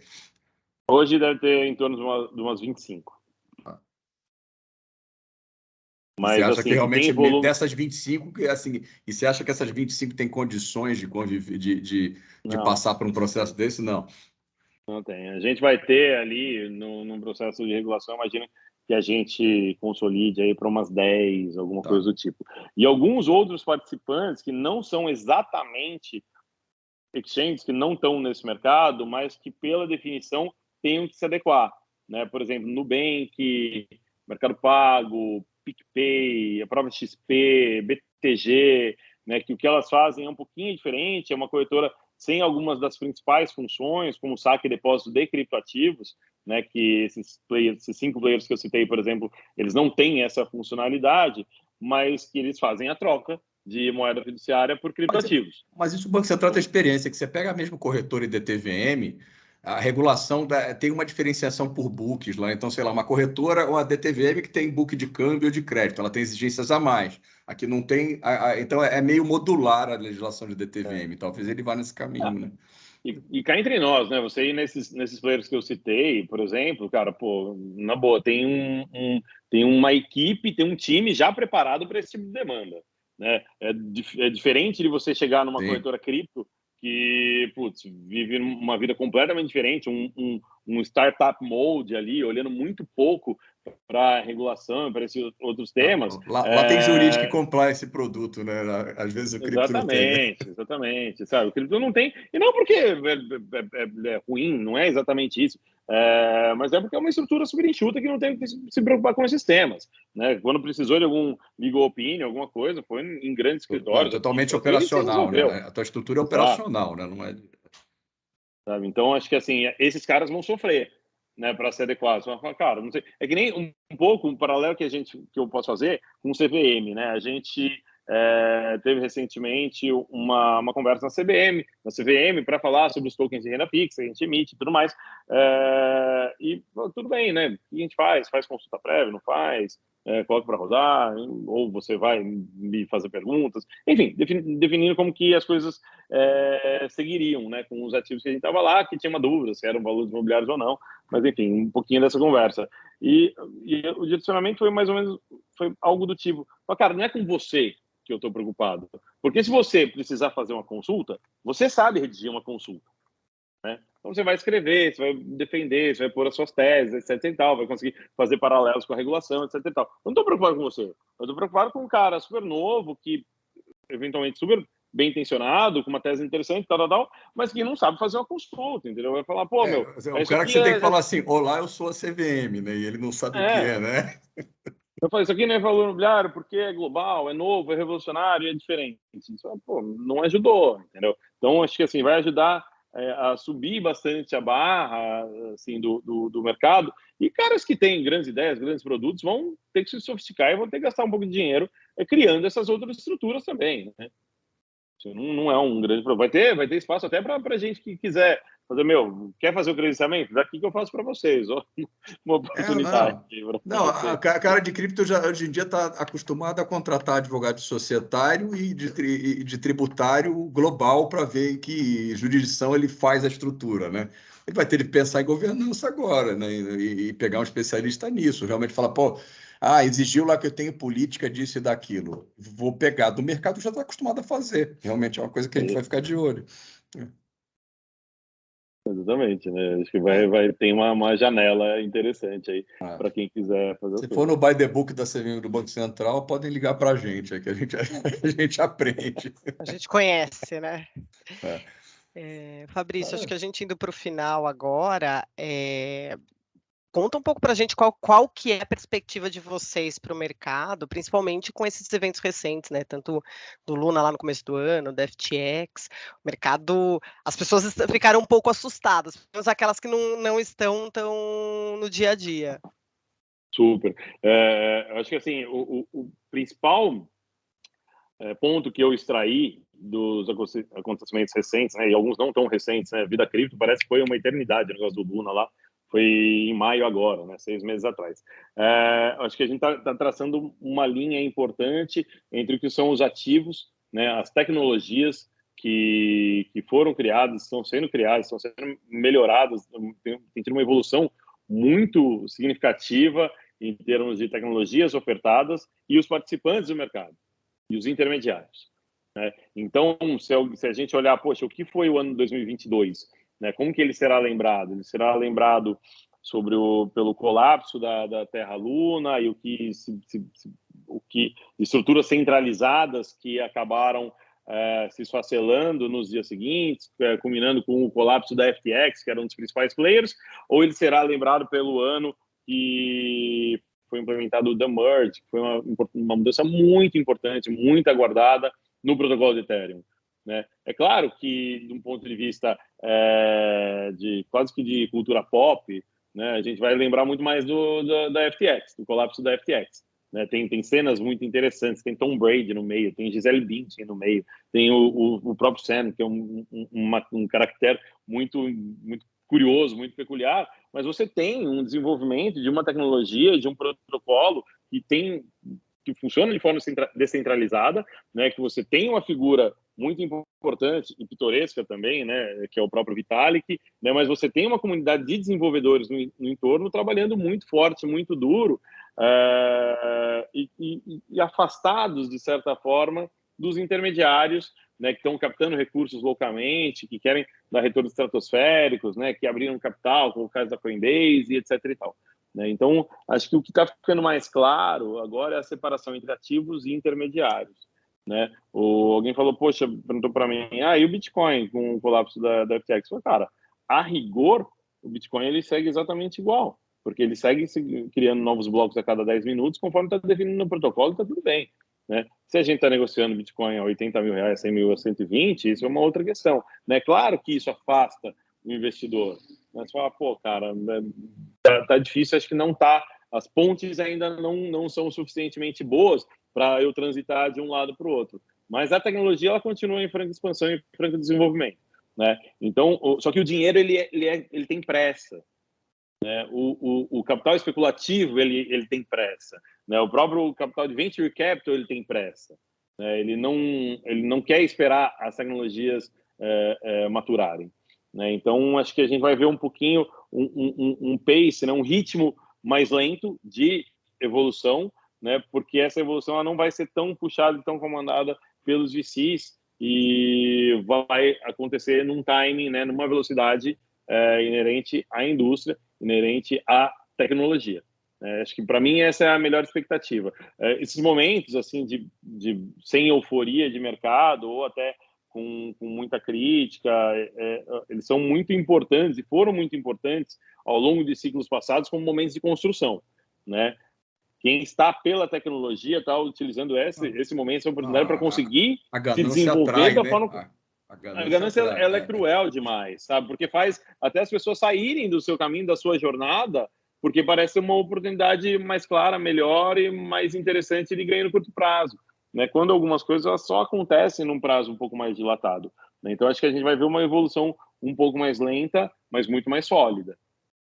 [SPEAKER 4] Hoje deve ter em torno de umas 25.
[SPEAKER 1] Mas você acha que realmente dessas 25, assim, e você acha que essas 25 têm condições de passar por um processo desse? Não.
[SPEAKER 4] Não tem. A gente vai ter ali, num processo de regulação, imagina que a gente consolide aí para umas 10, alguma
[SPEAKER 1] Tá.
[SPEAKER 4] coisa do tipo. E alguns outros participantes que não são exatamente exchanges, que não estão nesse mercado, mas que, pela definição, tenham que se adequar, né? Por exemplo, Nubank, Mercado Pago, PicPay, a própria XP, BTG, né? Que o que elas fazem é um pouquinho diferente, é uma corretora sem algumas das principais funções, como saque e depósito de criptoativos, né? Que esses 5 players que eu citei, por exemplo, eles não têm essa funcionalidade, mas que eles fazem a troca de moeda fiduciária por criptoativos.
[SPEAKER 1] Mas isso o Banco Central tem experiência, que você pega mesmo corretora e DTVM, a regulação tem uma diferenciação por books lá. Então, sei lá, uma corretora ou a DTVM que tem book de câmbio ou de crédito, ela tem exigências a mais. Aqui não tem. Então, é meio modular a legislação de DTVM. Talvez ele vá nesse caminho, né?
[SPEAKER 4] E cá entre nós, né? Você ir nesses players que eu citei, por exemplo, cara, pô, na boa, tem uma equipe, tem um time já preparado para esse tipo de demanda, né? É diferente de você chegar numa corretora cripto que, putz, vive uma vida completamente diferente, um startup mode ali, olhando muito pouco para regulação, para esses outros temas.
[SPEAKER 1] Lá tem jurídico que comprar esse produto, né? Às vezes o cripto não tem.
[SPEAKER 4] Exatamente, sabe? O cripto não tem, e não porque é ruim, não é exatamente isso, mas é porque é uma estrutura super enxuta que não tem que se preocupar com esses temas, né? Quando precisou de algum legal opinion, alguma coisa, foi em grandes escritórios.
[SPEAKER 1] Totalmente operacional, né? A tua estrutura é operacional, né? Não é...
[SPEAKER 4] Sabe? Então, acho que assim, esses caras vão sofrer, né, para ser adequados. Você vai falar, cara, não sei. É que nem um pouco um paralelo que eu posso fazer com o CVM, né? A gente teve recentemente uma conversa na CVM, para falar sobre os tokens de renda fixa, a gente emite e tudo mais. E tudo bem, né? O que a gente faz? Faz consulta prévia, não faz? Coloca para rodar, ou você vai me fazer perguntas, enfim, definindo como que as coisas seguiriam, né, com os ativos que a gente estava lá, que tinha uma dúvida se eram valores imobiliários ou não, mas enfim, um pouquinho dessa conversa. E o direcionamento foi mais ou menos, foi algo do tipo, cara, não é com você que eu estou preocupado, porque se você precisar fazer uma consulta, você sabe redigir uma consulta, né? Então você vai escrever, você vai defender, você vai pôr as suas teses, etc e tal, vai conseguir fazer paralelos com a regulação, etc e tal. Eu não estou preocupado com você, eu estou preocupado com um cara super novo, que eventualmente super bem intencionado, com uma tese interessante, tal, mas que não sabe fazer uma consulta, entendeu? Vai falar, pô, meu...
[SPEAKER 1] O cara que você tem que falar assim, olá, eu sou a CVM, né? E ele não sabe o que é, né?
[SPEAKER 4] Eu falo, isso aqui não é valor imobiliário porque é global, é novo, é revolucionário, é diferente. Isso, pô, não ajudou, entendeu? Então, acho que assim, vai ajudar a subir bastante a barra assim, do mercado. E caras que têm grandes ideias, grandes produtos, vão ter que se sofisticar e vão ter que gastar um pouco de dinheiro criando essas outras estruturas também, né? Isso não é um grande problema. Vai ter espaço até para gente que quiser fazer, quer fazer o credenciamento? Daqui que eu faço para vocês. Ó, uma oportunidade.
[SPEAKER 1] Não, a cara de cripto hoje em dia está acostumada a contratar advogado societário e de tributário global para ver em que jurisdição ele faz a estrutura, né? Ele vai ter que pensar em governança agora, né? E pegar um especialista nisso, realmente falar, pô, exigiu lá que eu tenho política disso e daquilo. Vou pegar do mercado, já está acostumado a fazer. Realmente é uma coisa que a gente vai ficar de olho.
[SPEAKER 4] Exatamente, né? Acho que tem uma janela interessante aí para quem quiser fazer.
[SPEAKER 1] Se for no by the book da CVM do Banco Central, podem ligar para a gente, que a gente aprende.
[SPEAKER 2] A gente conhece, né? Fabrício, acho que a gente indo para o final agora, conta um pouco para a gente qual que é a perspectiva de vocês para o mercado, principalmente com esses eventos recentes, né? Tanto do Luna lá no começo do ano, da FTX, o mercado, as pessoas ficaram um pouco assustadas, pelo menos aquelas que não estão tão no dia a dia.
[SPEAKER 4] Super. Acho que assim, o principal ponto que eu extraí dos acontecimentos recentes, né? E alguns não tão recentes, né? Vida cripto parece que foi uma eternidade o negócio do Luna lá. Foi em maio agora, né, 6 meses atrás. Acho que a gente está traçando uma linha importante entre o que são os ativos, né, as tecnologias que foram criadas, estão sendo criadas, estão sendo melhoradas, tem tido uma evolução muito significativa em termos de tecnologias ofertadas e os participantes do mercado e os intermediários, né? Então, se a gente olhar, poxa, o que foi o ano 2022? né? Como que ele será lembrado? Ele será lembrado pelo colapso da Terra-Luna e o que estruturas centralizadas que acabaram se esfacelando nos dias seguintes, culminando com o colapso da FTX, que era um dos principais players, ou ele será lembrado pelo ano que foi implementado o The Merge, que foi uma mudança muito importante, muito aguardada no protocolo de Ethereum, né? É claro que, de um ponto de vista quase que de cultura pop, né, a gente vai lembrar muito mais da FTX, do colapso da FTX. Né? Tem cenas muito interessantes, tem Tom Brady no meio, tem Gisele Bündchen no meio, tem o próprio Sam, que é um caractere muito curioso, muito peculiar, mas você tem um desenvolvimento de uma tecnologia, de um protocolo que funciona de forma descentralizada, né, que você tem uma figura muito importante e pitoresca também, né, que é o próprio Vitalik, né, mas você tem uma comunidade de desenvolvedores no entorno trabalhando muito forte, muito duro, e afastados, de certa forma, dos intermediários, né, que estão captando recursos localmente, que querem dar retornos estratosféricos, né, que abriram capital, como o caso da Coinbase, e etc. e tal. Né? Então, acho que o que está ficando mais claro agora é a separação entre ativos e intermediários. Né? Alguém falou, perguntou para mim, e o Bitcoin com o colapso da FTX? Eu falei, cara, a rigor, o Bitcoin ele segue exatamente igual, porque ele segue criando novos blocos a cada 10 minutos, conforme está definido no protocolo, está tudo bem. Né? Se a gente está negociando Bitcoin a 80 mil reais, 100 mil a 120, isso é uma outra questão. Né? Claro que isso afasta o investidor. Mas fala, cara, tá difícil, acho que não tá. As pontes ainda não são suficientemente boas para eu transitar de um lado para o outro. Mas a tecnologia ela continua em franca expansão e franco desenvolvimento. Né? Então, só que o dinheiro ele tem pressa. Né? O capital especulativo ele tem pressa. Né? O próprio capital de venture capital ele tem pressa. Né? Ele não quer esperar as tecnologias maturarem. Né? Então, acho que a gente vai ver um pouquinho um pace, né? Um ritmo mais lento de evolução, né? Porque essa evolução ela não vai ser tão puxada e tão comandada pelos VCs e vai acontecer num timing, né? Numa velocidade inerente à indústria, inerente à tecnologia. Acho que, para mim, essa é a melhor expectativa. Esses momentos assim sem euforia de mercado ou até com muita crítica, eles são muito importantes e foram muito importantes ao longo de ciclos passados como momentos de construção, né? Quem está pela tecnologia está utilizando esse momento, essa oportunidade para conseguir se desenvolver atrai, da forma... Né? A ganância ela é cruel demais, sabe? Porque faz até as pessoas saírem do seu caminho, da sua jornada, porque parece uma oportunidade mais clara, melhor e mais interessante de ganho no curto prazo. Né, quando algumas coisas elas só acontecem num prazo um pouco mais dilatado. Né? Então, acho que a gente vai ver uma evolução um pouco mais lenta, mas muito mais sólida.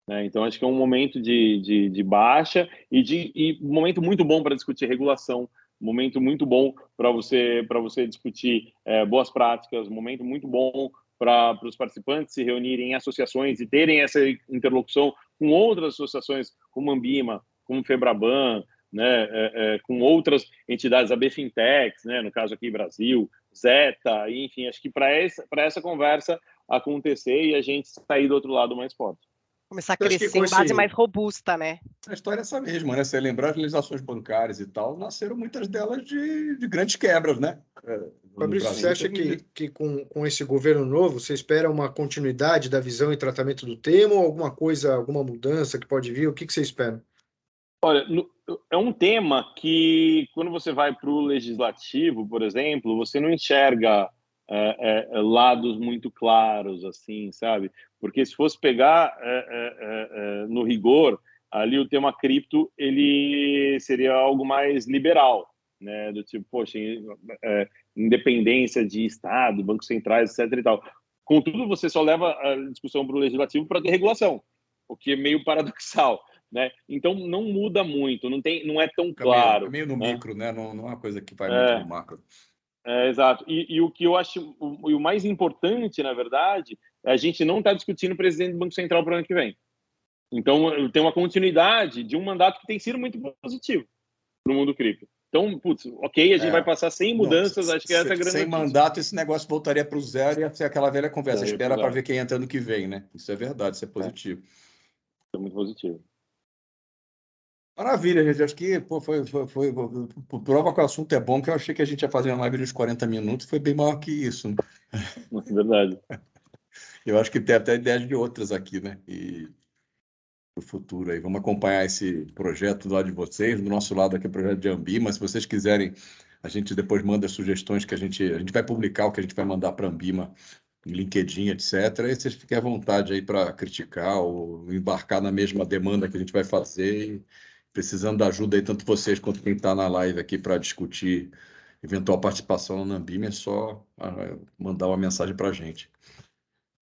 [SPEAKER 4] Né? Então, acho que é um momento de baixa e um momento muito bom para discutir regulação, um momento muito bom para você discutir boas práticas, um momento muito bom para os participantes se reunirem em associações e terem essa interlocução com outras associações, como Ambima, como Febraban, né, com outras entidades, a BFintex, né, no caso aqui Brasil, Zeta, enfim, acho que para essa conversa acontecer e a gente sair do outro lado mais forte.
[SPEAKER 2] Começar a crescer em base mais robusta, né?
[SPEAKER 1] A história é essa mesma, né? Você lembrar as legislações bancárias e tal, nasceram muitas delas de grandes quebras, né?
[SPEAKER 3] Fabrício, você acha que com esse governo novo, você espera uma continuidade da visão e tratamento do tema ou alguma mudança que pode vir? O que você espera?
[SPEAKER 4] Olha, é um tema que, quando você vai para o legislativo, por exemplo, você não enxerga lados muito claros, assim, sabe? Porque se fosse pegar no rigor, ali o tema cripto, ele seria algo mais liberal, né? Do tipo, poxa, independência de Estado, bancos centrais, etc. e tal. Contudo, você só leva a discussão para o legislativo para ter regulação, o que é meio paradoxal. Né? Então não muda muito, não é tão claro.
[SPEAKER 1] É meio no micro, né? Não é uma coisa que vai muito no macro.
[SPEAKER 4] Exato. E o que eu acho o mais importante, na verdade, é a gente não está discutindo o presidente do Banco Central para o ano que vem. Então tem uma continuidade de um mandato que tem sido muito positivo no mundo cripto. Então, putz, ok, a gente vai passar sem mudanças, acho que essa é a grande
[SPEAKER 1] sem
[SPEAKER 4] notícia.
[SPEAKER 1] mandato, esse negócio voltaria para o zero e ia ser aquela velha conversa.
[SPEAKER 4] Voltaria
[SPEAKER 1] Espera
[SPEAKER 4] pro
[SPEAKER 1] para
[SPEAKER 4] zero.
[SPEAKER 1] ver quem entra no que vem, né? Isso é verdade, isso é positivo.
[SPEAKER 4] É muito positivo.
[SPEAKER 1] Maravilha, gente. Acho que prova que o assunto é bom, que eu achei que a gente ia fazer uma live de uns 40 minutos, foi bem maior que isso, né?
[SPEAKER 4] Verdade.
[SPEAKER 1] Eu acho que tem até ideias de outras aqui, né? E o futuro aí. Vamos acompanhar esse projeto do lado de vocês, do nosso lado aqui, o projeto de Ambima. Se vocês quiserem, a gente depois manda sugestões que a gente vai publicar, o que a gente vai mandar para a Ambima, em LinkedIn, etc. E vocês fiquem à vontade aí para criticar ou embarcar na mesma demanda que a gente vai fazer. E precisando da ajuda aí, tanto vocês quanto quem está na live aqui para discutir eventual participação na Ambima, é só mandar uma mensagem para a gente.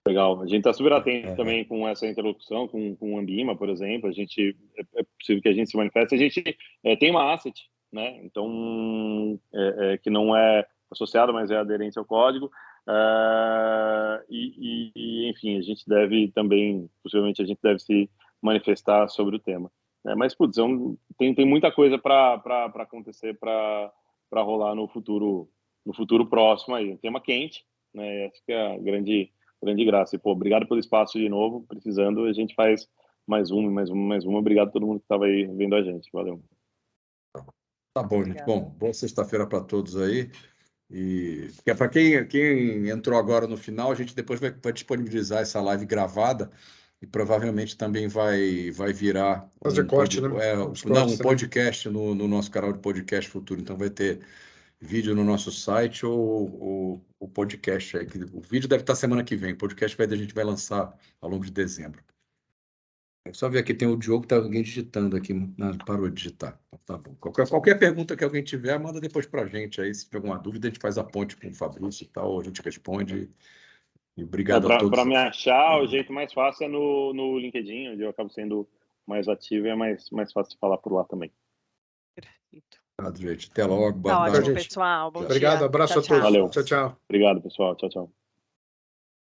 [SPEAKER 4] Legal. A gente está super atento também com essa interlocução com o Ambima, por exemplo. A gente é possível que a gente se manifeste. A gente tem uma asset, né? Então que não é associada, mas é aderente ao código. Enfim, a gente deve também, possivelmente, a gente deve se manifestar sobre o tema. Mas putz, tem muita coisa para acontecer, para rolar no futuro próximo aí. Um tema quente, né? Acho que é a grande graça. E, pô, obrigado pelo espaço de novo. Precisando, a gente faz mais uma. Obrigado a todo mundo que estava aí vendo a gente. Valeu.
[SPEAKER 1] Tá bom, gente. Bom, boa sexta-feira para todos aí. E para quem entrou agora no final, a gente depois vai disponibilizar essa live gravada e provavelmente também vai virar
[SPEAKER 3] Fazer corte, né?
[SPEAKER 1] um podcast no nosso canal de podcast futuro. Então vai ter vídeo no nosso site ou o podcast aí. O vídeo deve estar semana que vem. O podcast a gente vai lançar ao longo de dezembro. É só ver aqui, tem o Diogo, tá alguém digitando aqui, parou de digitar. Tá bom. Qualquer pergunta que alguém tiver, manda depois para a gente aí. Se tiver alguma dúvida, a gente faz a ponte com o Fabrício e tal, a gente responde. E obrigado a todos.
[SPEAKER 4] Para me achar, o jeito mais fácil é no LinkedIn, onde eu acabo sendo mais ativo e é mais fácil de falar por lá também.
[SPEAKER 2] Perfeito.
[SPEAKER 1] Obrigado, gente. Até logo.
[SPEAKER 2] Tá
[SPEAKER 1] Boa
[SPEAKER 2] ótimo,
[SPEAKER 1] tarde.
[SPEAKER 2] pessoal. Bom
[SPEAKER 3] Obrigado,
[SPEAKER 2] dia.
[SPEAKER 3] abraço
[SPEAKER 2] Tchau,
[SPEAKER 3] a todos.
[SPEAKER 4] Valeu.
[SPEAKER 3] Tchau, tchau.
[SPEAKER 4] Obrigado, pessoal. Tchau, tchau.